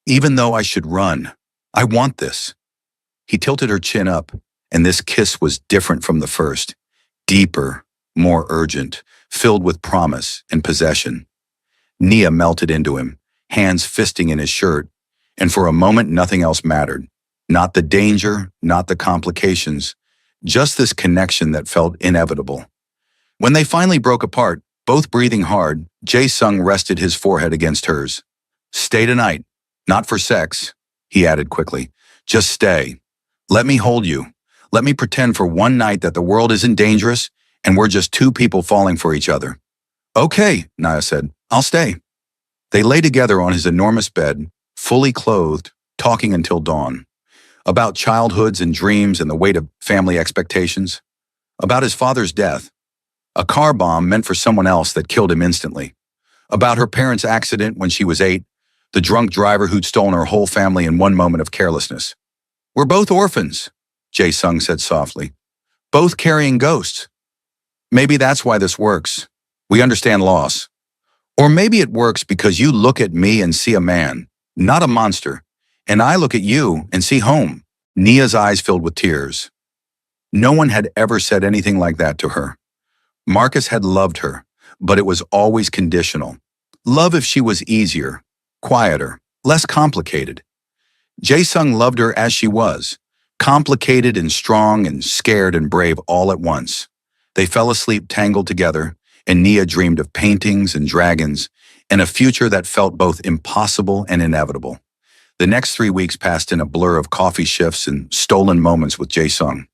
[SPEAKER 1] even though I should run. I want this. He tilted her chin up, and this kiss was different from the first, deeper, more urgent, filled with promise and possession. Nia melted into him, hands fisting in his shirt, and for a moment nothing else mattered. Not the danger, not the complications, just this connection that felt inevitable. When they finally broke apart, both breathing hard, Jae-sung rested his forehead against hers. Stay tonight, not for sex, he added quickly. Just stay. Let me hold you. Let me pretend for one night that the world isn't dangerous and we're just two people falling for each other. Okay, Nia said. I'll stay. They lay together on his enormous bed, fully clothed, talking until dawn. About childhoods and dreams and the weight of family expectations. About his father's death. A car bomb meant for someone else that killed him instantly. About her parents' accident when she was 8, the drunk driver who'd stolen her whole family in one moment of carelessness. We're both orphans, Jae-sung said softly. Both carrying ghosts. Maybe that's why this works. We understand loss. Or maybe it works because you look at me and see a man, not a monster, and I look at you and see home. Nia's eyes filled with tears. No one had ever said anything like that to her. Marcus had loved her, but it was always conditional. Love if she was easier, quieter, less complicated. Jae-sung loved her as she was, complicated and strong and scared and brave all at once. They fell asleep tangled together, and Nia dreamed of paintings and dragons and a future that felt both impossible and inevitable. The next 3 weeks passed in a blur of coffee shifts and stolen moments with Jae-sung.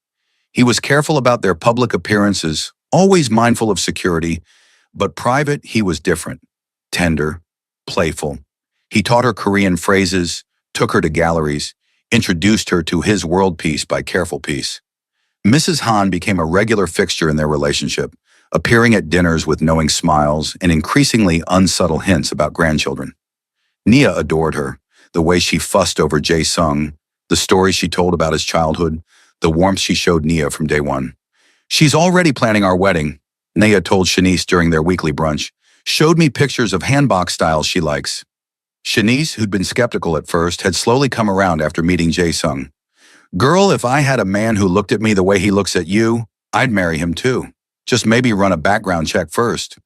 [SPEAKER 1] He was careful about their public appearances, always mindful of security, but private he was different, tender, playful. He taught her Korean phrases, took her to galleries, introduced her to his world piece by careful piece. Mrs. Han became a regular fixture in their relationship, appearing at dinners with knowing smiles and increasingly unsubtle hints about grandchildren. Nia adored her, the way she fussed over Jae-sung, the stories she told about his childhood, the warmth she showed Nia from day one. "She's already planning our wedding," Nia told Shanice during their weekly brunch. "Showed me pictures of handbox styles she likes." Shanice, who'd been skeptical at first, had slowly come around after meeting Jae-sung. "Girl, if I had a man who looked at me the way he looks at you, I'd marry him too. Just maybe run a background check first."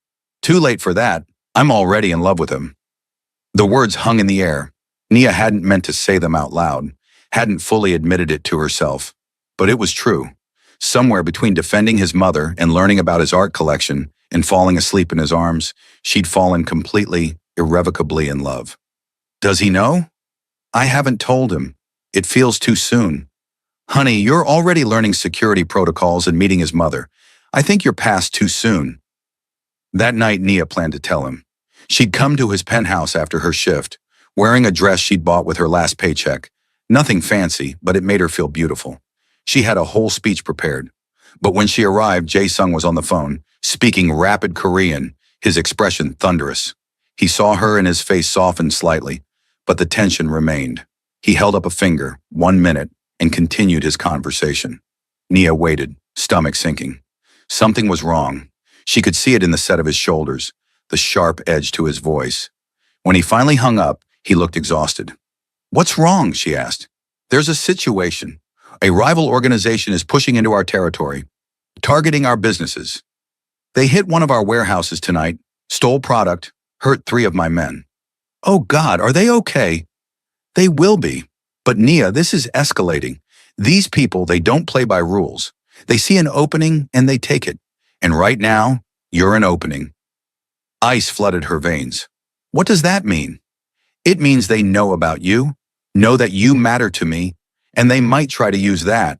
[SPEAKER 1] "Too late for that. I'm already in love with him." The words hung in the air. Nia hadn't meant to say them out loud, hadn't fully admitted it to herself. But it was true. Somewhere between defending his mother and learning about his art collection and falling asleep in his arms, she'd fallen completely, irrevocably in love. "Does he know?" "I haven't told him. It feels too soon." "Honey, you're already learning security protocols and meeting his mother. I think you're past too soon." That night, Nia planned to tell him. She'd come to his penthouse after her shift, wearing a dress she'd bought with her last paycheck. Nothing fancy, but it made her feel beautiful. She had a whole speech prepared. But when she arrived, Jae-sung was on the phone, speaking rapid Korean, his expression thunderous. He saw her and his face softened slightly, but the tension remained. He held up a finger, 1 minute, and continued his conversation. Nia waited, stomach sinking. Something was wrong. She could see it in the set of his shoulders, the sharp edge to his voice. When he finally hung up, he looked exhausted. "What's wrong?" she asked. "There's a situation. A rival organization is pushing into our territory, targeting our businesses. They hit one of our warehouses tonight, stole product, hurt 3 of my men." "Oh God, are they okay?" "They will be. But Nia, this is escalating. These people, they don't play by rules. They see an opening and they take it. And right now, you're an opening." Ice flooded her veins. "What does that mean?" "It means they know about you, know that you matter to me, and they might try to use that."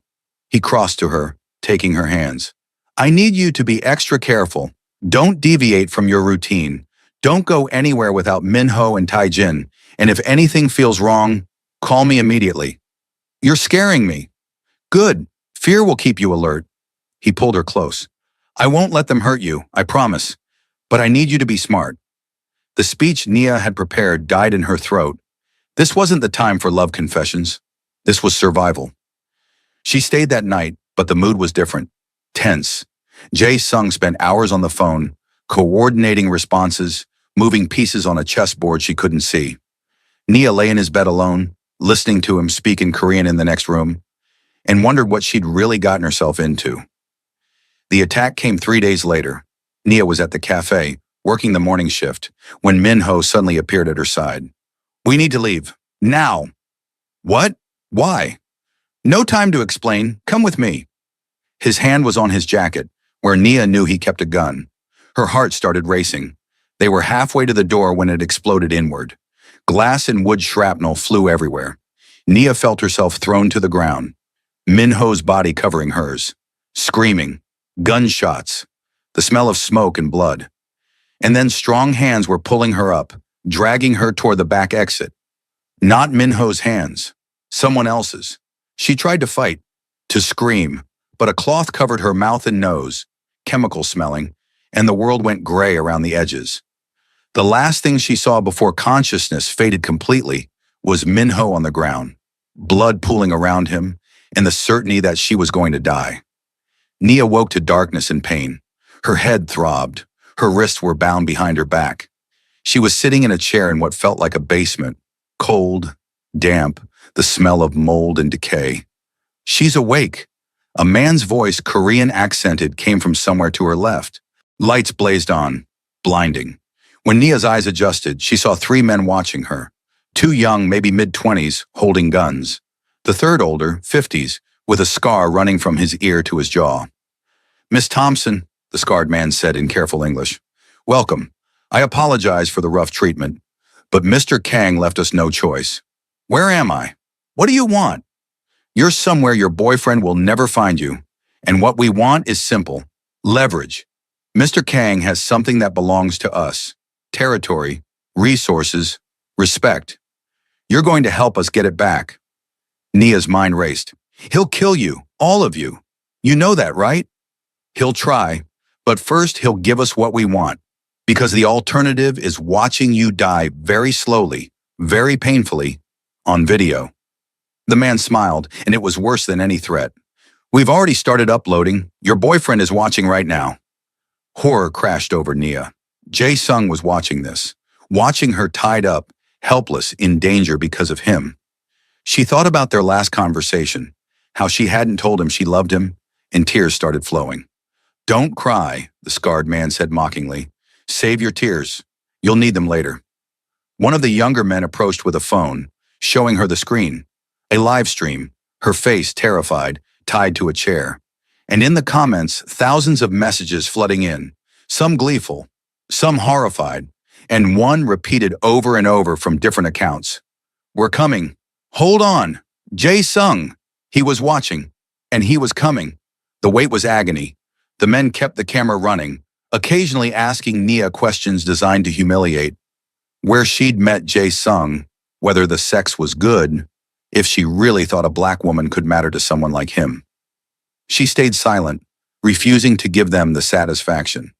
[SPEAKER 1] He crossed to her, taking her hands. "I need you to be extra careful. Don't deviate from your routine. Don't go anywhere without Minho and Taijin, and if anything feels wrong, call me immediately." "You're scaring me." "Good. Fear will keep you alert." He pulled her close. "I won't let them hurt you, I promise. But I need you to be smart." The speech Nia had prepared died in her throat. This wasn't the time for love confessions. This was survival. She stayed that night, but the mood was different. Tense. Jae-sung spent hours on the phone, coordinating responses, moving pieces on a chessboard she couldn't see. Nia lay in his bed alone, listening to him speak in Korean in the next room, and wondered what she'd really gotten herself into. The attack came 3 days later. Nia was at the cafe, working the morning shift, when Minho suddenly appeared at her side. "We need to leave. Now." "What? Why?" "No time to explain. Come with me." His hand was on his jacket, where Nia knew he kept a gun. Her heart started racing. They were halfway to the door when it exploded inward. Glass and wood shrapnel flew everywhere. Nia felt herself thrown to the ground, Minho's body covering hers. Screaming. Gunshots. The smell of smoke and blood. And then strong hands were pulling her up, dragging her toward the back exit. Not Minho's hands. Someone else's. She tried to fight, to scream, but a cloth covered her mouth and nose, chemical smelling, and the world went gray around the edges. The last thing she saw before consciousness faded completely was Minho on the ground, blood pooling around him, and the certainty that she was going to die. Nia woke to darkness and pain. Her head throbbed. Her wrists were bound behind her back. She was sitting in a chair in what felt like a basement, cold, damp, the smell of mold and decay. "She's awake. A man's voice, Korean accented, came from somewhere to her left. Lights blazed on, blinding. When Nia's eyes adjusted, she saw three men watching her. Two young, maybe mid-20s, holding guns. The third older, 50s, with a scar running from his ear to his jaw. "Miss Thompson," the scarred man said in careful English. "Welcome. I apologize for the rough treatment, but Mr. Kang left us no choice. Where am I? What do you want? You're somewhere your boyfriend will never find you, and what we want is simple. Leverage. Mr. Kang has something that belongs to us. Territory, resources, respect. You're going to help us get it back." Nia's mind raced. "He'll kill you, all of you. You know that, right? He'll try, but first he'll give us what we want, because the alternative is watching you die very slowly, very painfully, on video." The man smiled, and it was worse than any threat. "We've already started uploading. Your boyfriend is watching right now." Horror crashed over Nia. Jae-sung was watching this, watching her tied up, helpless, in danger because of him. She thought about their last conversation, how she hadn't told him she loved him, and tears started flowing. "Don't cry," the scarred man said mockingly. "Save your tears. You'll need them later." One of the younger men approached with a phone, showing her the screen. A live stream, her face terrified, tied to a chair. And in the comments, thousands of messages flooding in, some gleeful, some horrified, and one repeated over and over from different accounts. "We're coming. Hold on. Jae-sung. He was watching. And he was coming." The wait was agony. The men kept the camera running, occasionally asking Nia questions designed to humiliate. Where she'd met Jae-sung, whether the sex was good, if she really thought a black woman could matter to someone like him. She stayed silent, refusing to give them the satisfaction.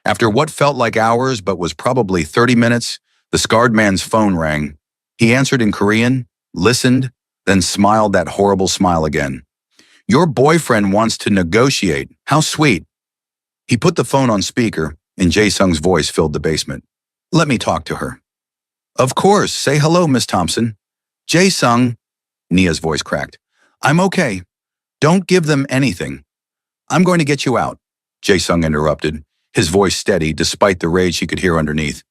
[SPEAKER 1] After what felt like hours but was probably 30 minutes, the scarred man's phone rang. He answered in Korean, listened, then smiled that horrible smile again. "Your boyfriend wants to negotiate. How sweet." He put the phone on speaker, and Jae-sung's voice filled the basement. "Let me talk to her." "Of course. Say hello, Miss Thompson." "Jae-sung," Nia's voice cracked. "I'm okay. Don't give them anything. I'm going to get you out," Jae-sung interrupted, his voice steady despite the rage she could hear underneath.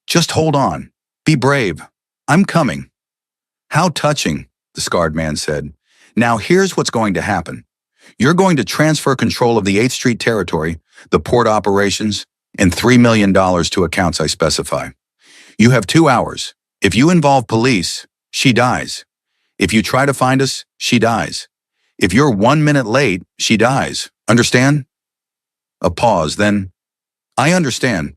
[SPEAKER 1] "Just hold on. Be brave. I'm coming." "How touching," the scarred man said. "Now here's what's going to happen. You're going to transfer control of the 8th Street territory, the port operations, and $3 million to accounts I specify. You have 2 hours. If you involve police, she dies. If you try to find us, she dies. If you're 1 minute late, she dies. Understand?" A pause, then, "I understand.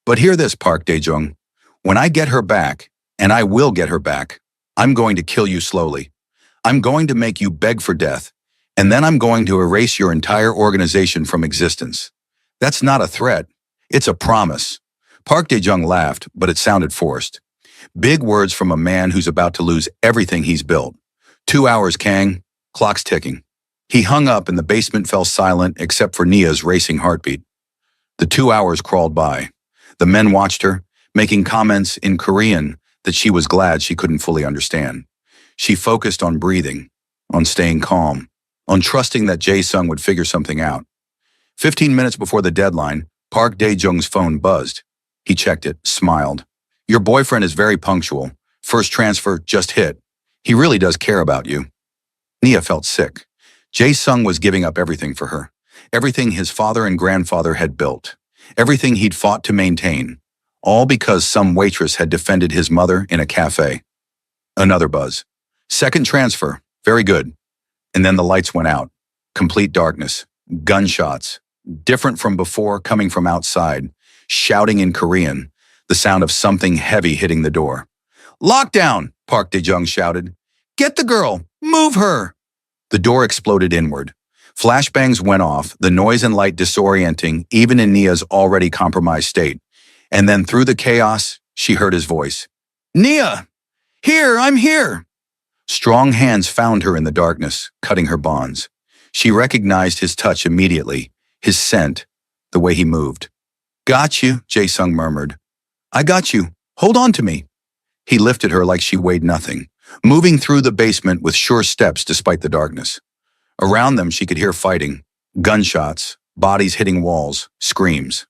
[SPEAKER 1] But hear this, Park Dae-jung. When I get her back, and I will get her back, I'm going to kill you slowly. I'm going to make you beg for death, and then I'm going to erase your entire organization from existence. That's not a threat. It's a promise." Park Dae-jung laughed, but it sounded forced. Big words from a man who's about to lose everything he's built. 2 hours, Kang. Clock's ticking. He hung up and the basement fell silent except for Nia's racing heartbeat. The 2 hours crawled by. The men watched her, making comments in Korean that she was glad she couldn't fully understand. She focused on breathing, on staying calm, on trusting that Jae-sung would figure something out. 15 minutes before the deadline, Park Dae-jung's phone buzzed. He checked it, smiled. "Your boyfriend is very punctual. First transfer just hit. He really does care about you." Nia felt sick. Jae-sung was giving up everything for her. Everything his father and grandfather had built. Everything he'd fought to maintain. All because some waitress had defended his mother in a cafe. Another buzz. Second transfer. Very good. And then the lights went out. Complete darkness. Gunshots. Different from before, coming from outside. Shouting in Korean. The sound of something heavy hitting the door. "Lockdown!" Park Dae-jung shouted. "Get the girl! Move her!" The door exploded inward. Flashbangs went off, the noise and light disorienting even in Nia's already compromised state. And then through the chaos, she heard his voice. "Nia! Here, I'm here!" Strong hands found her in the darkness, cutting her bonds. She recognized his touch immediately, his scent, the way he moved. "Got you," Jae-sung murmured. "I got you. Hold on to me." He lifted her like she weighed nothing, moving through the basement with sure steps despite the darkness. Around them, she could hear fighting, gunshots, bodies hitting walls, screams.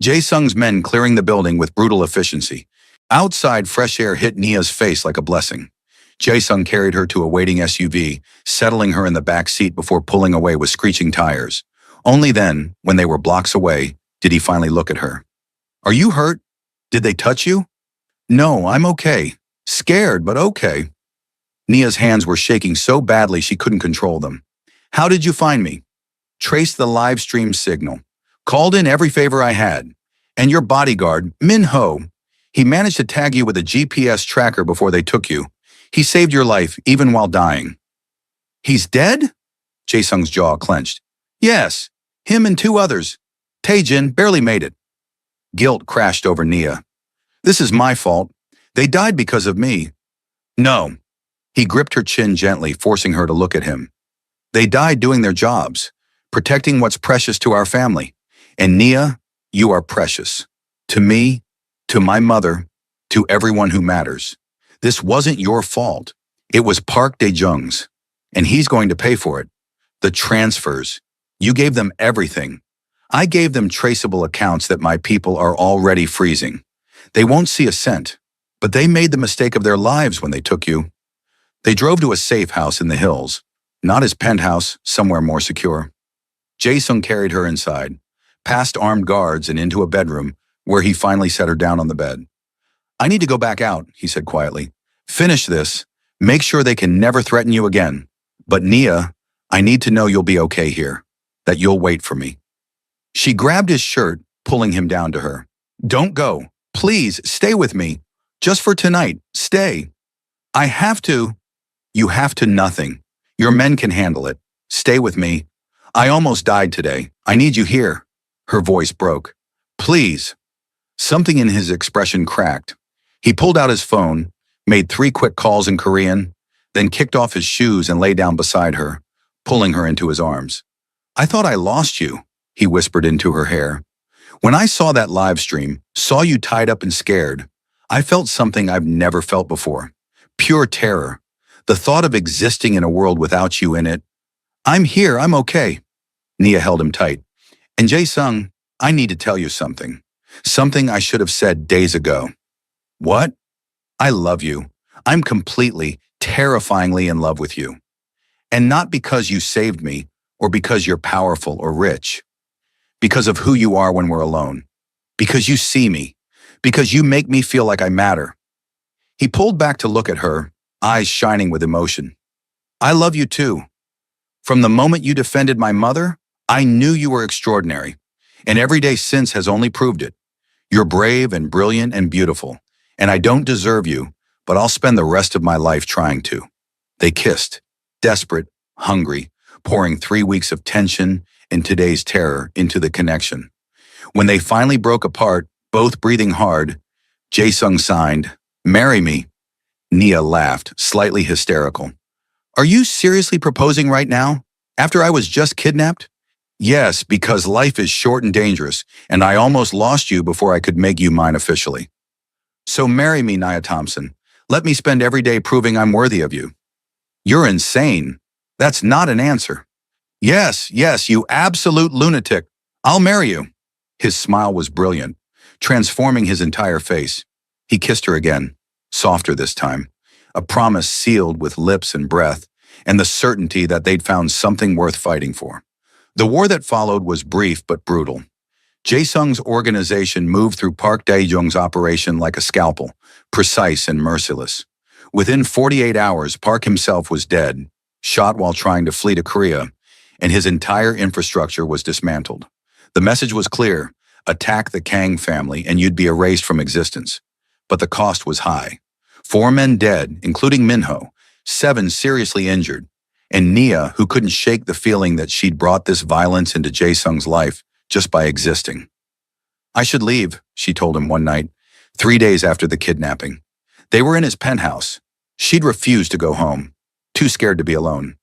[SPEAKER 1] Jae-sung's men clearing the building with brutal efficiency. Outside, fresh air hit Nia's face like a blessing. Jae-sung carried her to a waiting SUV, settling her in the back seat before pulling away with screeching tires. Only then, when they were blocks away, did he finally look at her. "Are you hurt? Did they touch you?" "No, I'm okay. Scared, but okay." Nia's hands were shaking so badly she couldn't control them. "How did you find me?" "Traced the live stream signal. Called in every favor I had. And your bodyguard, Min Ho, he managed to tag you with a GPS tracker before they took you. He saved your life, even while dying." "He's dead?" Jae-sung's jaw clenched. "Yes, him and 2 others. Tae-jin barely made it." Guilt crashed over Nia. "This is my fault. They died because of me." "No." He gripped her chin gently, forcing her to look at him. "They died doing their jobs, protecting what's precious to our family. And Nia, you are precious. To me, to my mother, to everyone who matters. This wasn't your fault. It was Park Dae-jung's. And he's going to pay for it. The transfers. You gave them everything. I gave them traceable accounts that my people are already freezing. They won't see a cent. But they made the mistake of their lives when they took you." They drove to a safe house in the hills. Not his penthouse, somewhere more secure. Jae-sung carried her inside, past armed guards and into a bedroom, where he finally set her down on the bed. "I need to go back out," he said quietly. "Finish this. Make sure they can never threaten you again. But Nia, I need to know you'll be okay here. That you'll wait for me." She grabbed his shirt, pulling him down to her. "Don't go. Please, stay with me. Just for tonight. Stay." "I have to." "You have to nothing. Your men can handle it. Stay with me. I almost died today. I need you here." Her voice broke. "Please." Something in his expression cracked. He pulled out his phone, made 3 quick calls in Korean, then kicked off his shoes and lay down beside her, pulling her into his arms. "I thought I lost you," he whispered into her hair. "When I saw that live stream, saw you tied up and scared, I felt something I've never felt before. Pure terror. The thought of existing in a world without you in it. I'm here, I'm okay." Nia held him tight. "And Jae-sung, I need to tell you something. Something I should have said days ago." "What?" "I love you. I'm completely, terrifyingly in love with you. And not because you saved me, or because you're powerful or rich. Because of who you are when we're alone. Because you see me. Because you make me feel like I matter." He pulled back to look at her, eyes shining with emotion. "I love you too. From the moment you defended my mother, I knew you were extraordinary. And every day since has only proved it. You're brave and brilliant and beautiful. And I don't deserve you, but I'll spend the rest of my life trying to." They kissed, desperate, hungry, pouring 3 weeks of tension and today's terror into the connection. When they finally broke apart, both breathing hard, Jae-sung signed, "Marry me." Nia laughed, slightly hysterical. "Are you seriously proposing right now? After I was just kidnapped?" "Yes, because life is short and dangerous, and I almost lost you before I could make you mine officially. So marry me, Nia Thompson. Let me spend every day proving I'm worthy of you." "You're insane. That's not an answer." Yes, you absolute lunatic. I'll marry you." His smile was brilliant, transforming his entire face. He kissed her again, softer this time, a promise sealed with lips and breath, and the certainty that they'd found something worth fighting for. The war that followed was brief but brutal. Jae-sung's organization moved through Park Dae-jung's operation like a scalpel, precise and merciless. Within 48 hours, Park himself was dead, shot while trying to flee to Korea, and his entire infrastructure was dismantled. The message was clear: attack the Kang family and you'd be erased from existence. But the cost was high. 4 men dead, including Minho, 7 seriously injured, and Nia, who couldn't shake the feeling that she'd brought this violence into Jae-sung's life just by existing. "I should leave," she told him one night, 3 days after the kidnapping. They were in his penthouse. She'd refused to go home, too scared to be alone.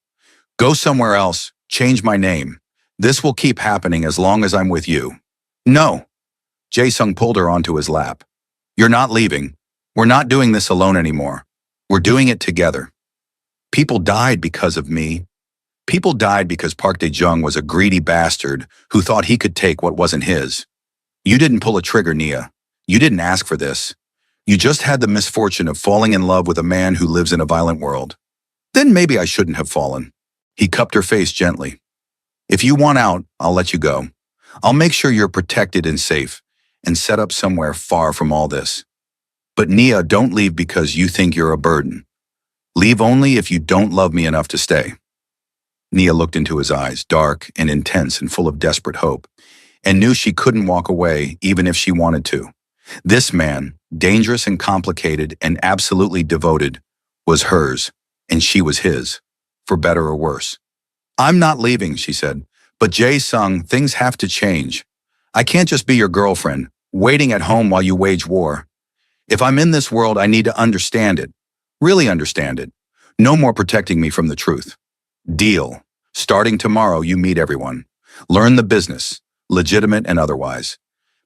[SPEAKER 1] "Go somewhere else, change my name. This will keep happening as long as I'm with you." "No." Jae-sung pulled her onto his lap. "You're not leaving. We're not doing this alone anymore. We're doing it together. People died because of me. People died because Park Dae-jung was a greedy bastard who thought he could take what wasn't his. You didn't pull a trigger, Nia. You didn't ask for this. You just had the misfortune of falling in love with a man who lives in a violent world. Then maybe I shouldn't have fallen. He cupped her face gently. If you want out, I'll let you go. I'll make sure you're protected and safe, and set up somewhere far from all this. But Nia, don't leave because you think you're a burden. Leave only if you don't love me enough to stay. Nia looked into his eyes, dark and intense and full of desperate hope, and knew she couldn't walk away even if she wanted to. This man, dangerous and complicated and absolutely devoted, was hers, and she was his, for better or worse. I'm not leaving, she said, but Jae-sung, things have to change. I can't just be your girlfriend, waiting at home while you wage war. If I'm in this world, I need to understand it, really understand it. No more protecting me from the truth. Deal. Starting tomorrow, you meet everyone. Learn the business, legitimate and otherwise.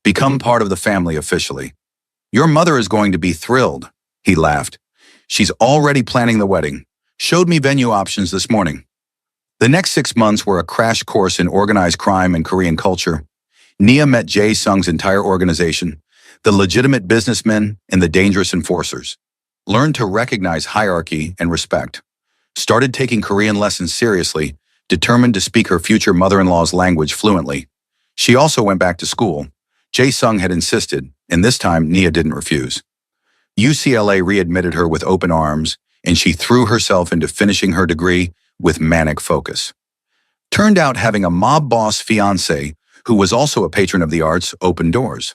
[SPEAKER 1] Become part of the family officially. Your mother is going to be thrilled, he laughed. She's already planning the wedding. Showed me venue options this morning. The next 6 months were a crash course in organized crime and Korean culture. Nia met Jae-sung's entire organization, the legitimate businessmen and the dangerous enforcers. Learned to recognize hierarchy and respect. Started taking Korean lessons seriously, determined to speak her future mother-in-law's language fluently. She also went back to school. Jae-sung had insisted, and this time Nia didn't refuse. UCLA readmitted her with open arms, and she threw herself into finishing her degree with manic focus. Turned out having a mob boss fiancé, who was also a patron of the arts, opened doors.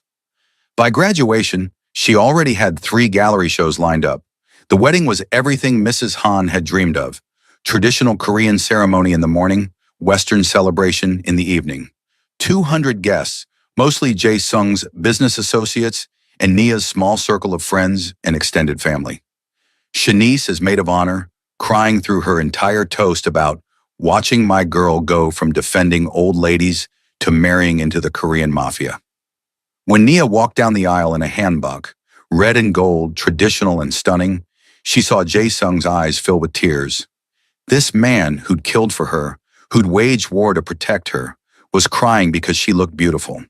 [SPEAKER 1] By graduation, she already had 3 gallery shows lined up. The wedding was everything Mrs. Han had dreamed of. Traditional Korean ceremony in the morning, Western celebration in the evening. 200 guests, mostly Jae-sung's business associates and Nia's small circle of friends and extended family. Shanice as maid of honor, crying through her entire toast about watching my girl go from defending old ladies to marrying into the Korean Mafia. When Nia walked down the aisle in a hanbok, red and gold, traditional and stunning, she saw Jae-sung's eyes fill with tears. This man who'd killed for her, who'd waged war to protect her, was crying because she looked beautiful.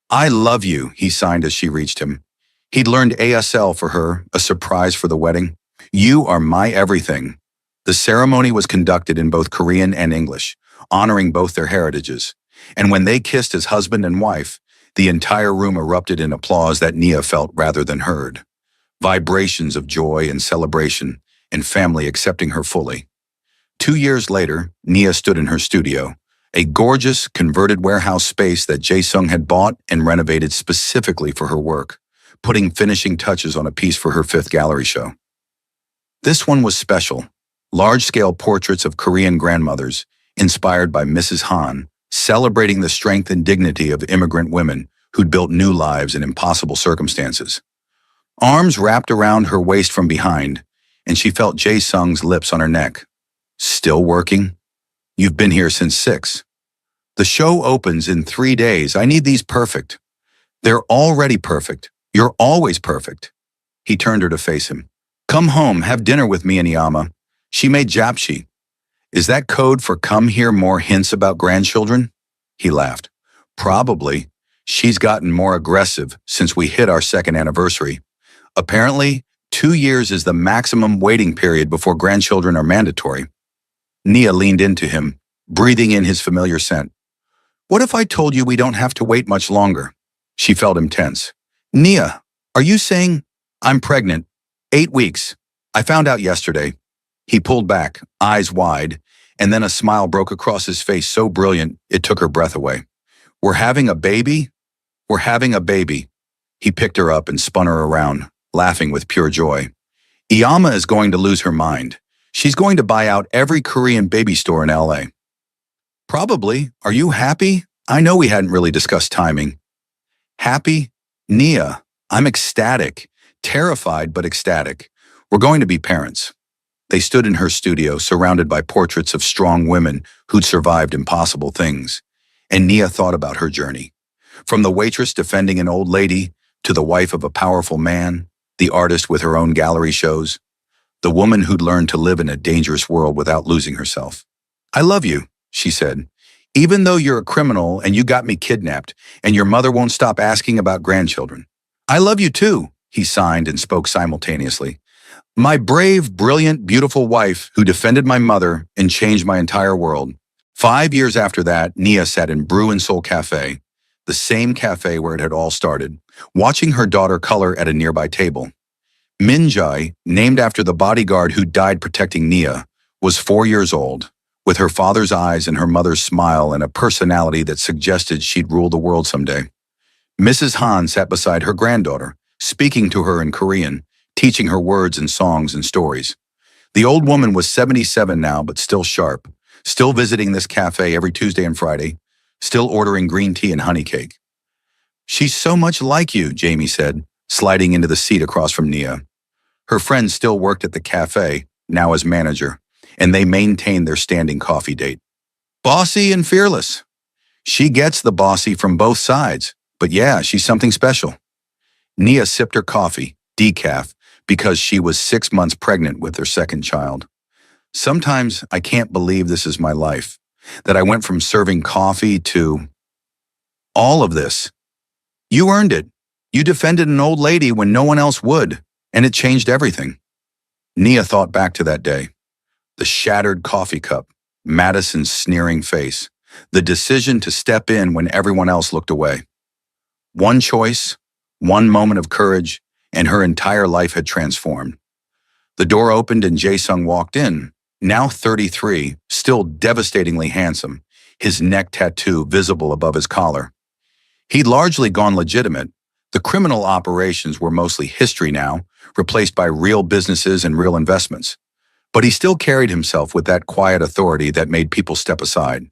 [SPEAKER 1] I love you, he signed as she reached him. He'd learned ASL for her, a surprise for the wedding. You are my everything. The ceremony was conducted in both Korean and English, honoring both their heritages. And when they kissed as husband and wife, the entire room erupted in applause that Nia felt rather than heard. Vibrations of joy and celebration, and family accepting her fully. 2 years later, Nia stood in her studio, a gorgeous, converted warehouse space that Jae-sung had bought and renovated specifically for her work, putting finishing touches on a piece for her 5th gallery show. This one was special. Large-scale portraits of Korean grandmothers, inspired by Mrs. Han, celebrating the strength and dignity of immigrant women who'd built new lives in impossible circumstances. Arms wrapped around her waist from behind, and she felt Jae-sung's lips on her neck. Still working? You've been here since 6. The show opens in 3 days. I need these perfect. They're already perfect. You're always perfect. He turned her to face him. Come home, have dinner with me and Iyama. She made japchae. Is that code for come hear more hints about grandchildren? He laughed. Probably. She's gotten more aggressive since we hit our 2nd anniversary. Apparently, 2 years is the maximum waiting period before grandchildren are mandatory. Nia leaned into him, breathing in his familiar scent. What if I told you we don't have to wait much longer? She felt him tense. Nia, are you saying I'm pregnant? 8 weeks. I found out yesterday. He pulled back, eyes wide, and then a smile broke across his face so brilliant it took her breath away. We're having a baby? We're having a baby. He picked her up and spun her around, laughing with pure joy. Iyama is going to lose her mind. She's going to buy out every Korean baby store in LA. Probably. Are you happy? I know we hadn't really discussed timing. Happy? Nia, I'm ecstatic. Terrified, but ecstatic. We're going to be parents. They stood in her studio, surrounded by portraits of strong women who'd survived impossible things. And Nia thought about her journey. From the waitress defending an old lady, to the wife of a powerful man, the artist with her own gallery shows, the woman who'd learned to live in a dangerous world without losing herself. I love you, she said. Even though you're a criminal and you got me kidnapped, and your mother won't stop asking about grandchildren. I love you too, he signed and spoke simultaneously. My brave, brilliant, beautiful wife who defended my mother and changed my entire world. 5 years after that, Nia sat in Brew and Soul Cafe, the same cafe where it had all started, watching her daughter color at a nearby table. Minjai, named after the bodyguard who died protecting Nia, was 4 years old, with her father's eyes and her mother's smile and a personality that suggested she'd rule the world someday. Mrs. Han sat beside her granddaughter, speaking to her in Korean, teaching her words and songs and stories. The old woman was 77 now, but still sharp, still visiting this cafe every Tuesday and Friday, still ordering green tea and honey cake. She's so much like you, Jamie said, sliding into the seat across from Nia. Her friend still worked at the cafe, now as manager, and they maintained their standing coffee date. Bossy and fearless. She gets the bossy from both sides, but yeah, she's something special. Nia sipped her coffee, decaf, because she was 6 months pregnant with their second child. Sometimes I can't believe this is my life, that I went from serving coffee to all of this. You earned it. You defended an old lady when no one else would, and it changed everything. Nia thought back to that day. The shattered coffee cup, Madison's sneering face, the decision to step in when everyone else looked away. One choice, one moment of courage, and her entire life had transformed. The door opened and Jae-sung walked in, now 33, still devastatingly handsome, his neck tattoo visible above his collar. He'd largely gone legitimate. The criminal operations were mostly history now, replaced by real businesses and real investments. But he still carried himself with that quiet authority that made people step aside.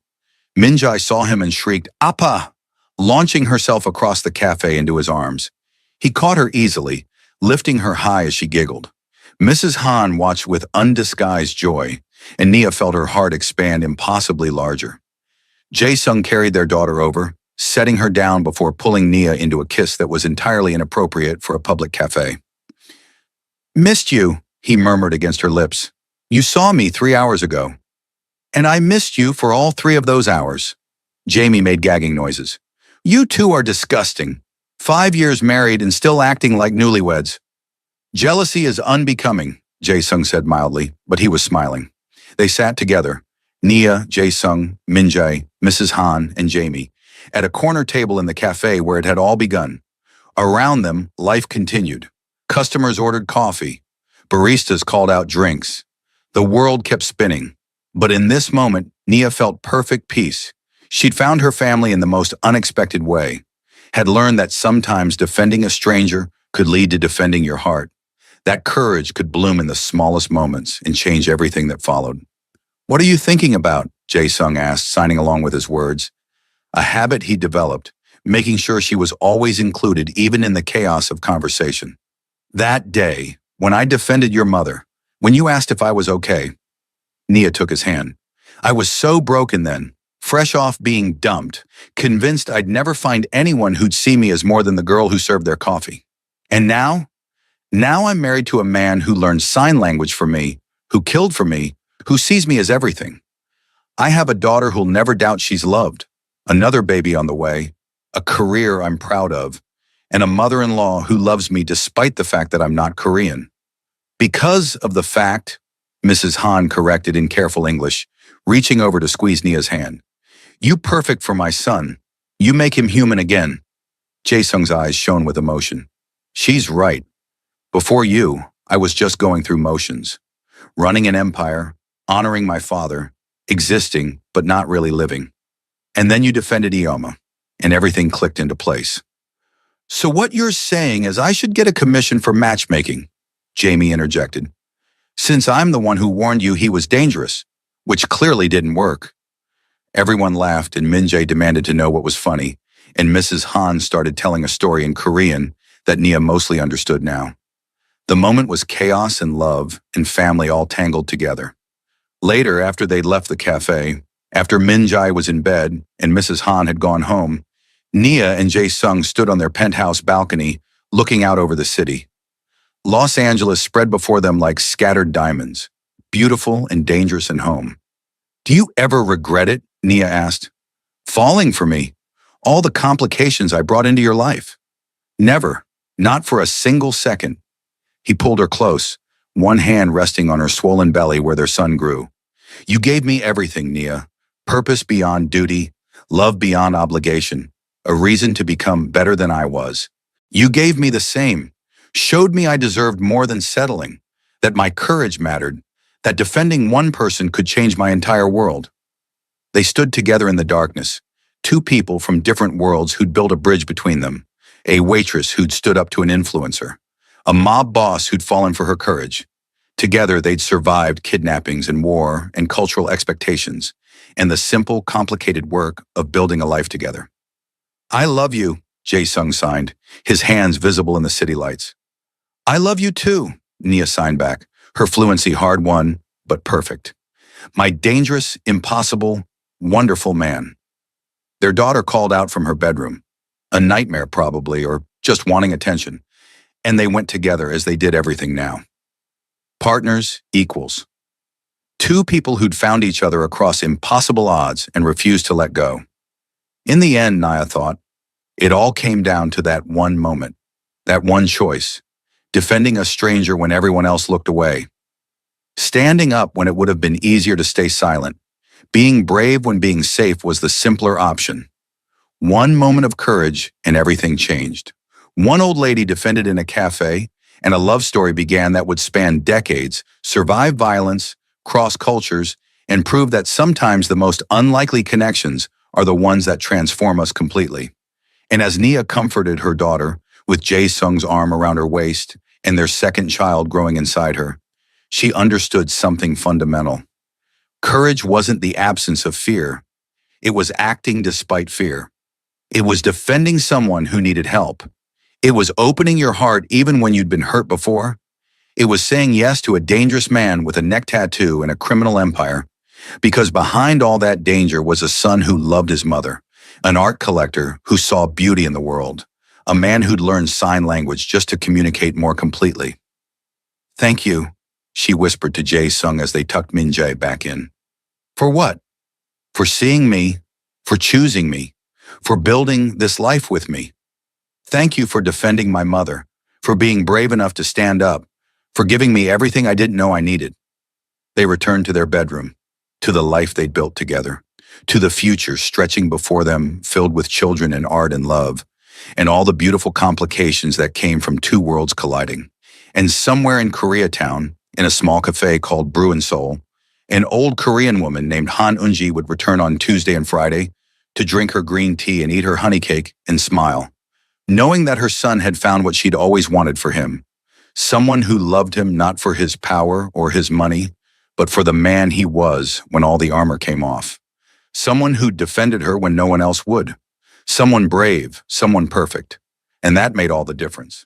[SPEAKER 1] Minjai saw him and shrieked, "Appa!" launching herself across the cafe into his arms. He caught her easily, lifting her high as she giggled. Mrs. Han watched with undisguised joy, and Nia felt her heart expand impossibly larger. Jae-sung carried their daughter over, setting her down before pulling Nia into a kiss that was entirely inappropriate for a public cafe. "Missed you," he murmured against her lips. "You saw me 3 hours ago." "And I missed you for all 3 of those hours." Jamie made gagging noises. "You two are disgusting. 5 years married and still acting like newlyweds." "Jealousy is unbecoming," Jae-sung said mildly, but he was smiling. They sat together, Nia, Jae-sung, Minjae, Mrs. Han, and Jamie, at a corner table in the cafe where it had all begun. Around them, life continued. Customers ordered coffee. Baristas called out drinks. The world kept spinning. But in this moment, Nia felt perfect peace. She'd found her family in the most unexpected way, had learned that sometimes defending a stranger could lead to defending your heart. That courage could bloom in the smallest moments and change everything that followed. "What are you thinking about?" Jae-sung asked, signing along with his words. A habit he developed, making sure she was always included even in the chaos of conversation. "That day, when I defended your mother, when you asked if I was okay," Nia took his hand. "I was so broken then, fresh off being dumped, convinced I'd never find anyone who'd see me as more than the girl who served their coffee. And now I'm married to a man who learned sign language for me, who killed for me, who sees me as everything. I have a daughter who'll never doubt she's loved, another baby on the way, a career I'm proud of, and a mother-in-law who loves me despite the fact that I'm not Korean. Because of the fact," Mrs. Han corrected in careful English, reaching over to squeeze Nia's hand. "You perfect for my son. You make him human again." Jae-sung's eyes shone with emotion. "She's right. Before you, I was just going through motions. Running an empire, honoring my father, existing but not really living. And then you defended Ioma, and everything clicked into place." "So what you're saying is I should get a commission for matchmaking," Jamie interjected. "Since I'm the one who warned you he was dangerous," which clearly didn't work. Everyone laughed and Minjae demanded to know what was funny, and Mrs. Han started telling a story in Korean that Nia mostly understood now. The moment was chaos and love and family all tangled together. Later, after they'd left the cafe, after Minjae was in bed and Mrs. Han had gone home, Nia and Jae-sung stood on their penthouse balcony, looking out over the city. Los Angeles spread before them like scattered diamonds, beautiful and dangerous and home. Do you ever regret it? Nia asked. Falling for me. All the complications I brought into your life. Never. Not for a single second. He pulled her close, one hand resting on her swollen belly where their son grew. You gave me everything, Nia. Purpose beyond duty, love beyond obligation, a reason to become better than I was. You gave me the same, showed me I deserved more than settling, that my courage mattered, that defending one person could change my entire world. They stood together in the darkness, two people from different worlds who'd built a bridge between them, a waitress who'd stood up to an influencer, a mob boss who'd fallen for her courage. Together, they'd survived kidnappings and war and cultural expectations, and the simple, complicated work of building a life together. I love you, Jae-sung signed, his hands visible in the city lights. I love you too, Nia signed back, her fluency hard-won, but perfect. My dangerous, impossible, wonderful man. Their daughter called out from her bedroom, a nightmare probably, or just wanting attention, and they went together as they did everything now. Partners, equals. Two people who'd found each other across impossible odds and refused to let go. In the end, Nia thought, it all came down to that one moment, that one choice, defending a stranger when everyone else looked away, standing up when it would have been easier to stay silent, being brave when being safe was the simpler option. One moment of courage and everything changed. One old lady defended in a cafe, and a love story began that would span decades, survive violence, cross cultures, and prove that sometimes the most unlikely connections are the ones that transform us completely. And as Nia comforted her daughter, with Jae-sung's arm around her waist and their second child growing inside her, she understood something fundamental. Courage wasn't the absence of fear. It was acting despite fear. It was defending someone who needed help. It was opening your heart even when you'd been hurt before. It was saying yes to a dangerous man with a neck tattoo and a criminal empire, because behind all that danger was a son who loved his mother, an art collector who saw beauty in the world, a man who'd learned sign language just to communicate more completely. Thank you, she whispered to Jae-sung as they tucked Min-jae back in. For what? For seeing me, for choosing me, for building this life with me. Thank you for defending my mother, for being brave enough to stand up, for giving me everything I didn't know I needed. They returned to their bedroom, to the life they'd built together, to the future stretching before them, filled with children and art and love, and all the beautiful complications that came from two worlds colliding. And somewhere in Koreatown, in a small cafe called Brew and Soul, an old Korean woman named Han Eunji would return on Tuesday and Friday to drink her green tea and eat her honey cake and smile, knowing that her son had found what she'd always wanted for him, someone who loved him not for his power or his money, but for the man he was when all the armor came off. Someone who defended her when no one else would. Someone brave, someone perfect. And that made all the difference.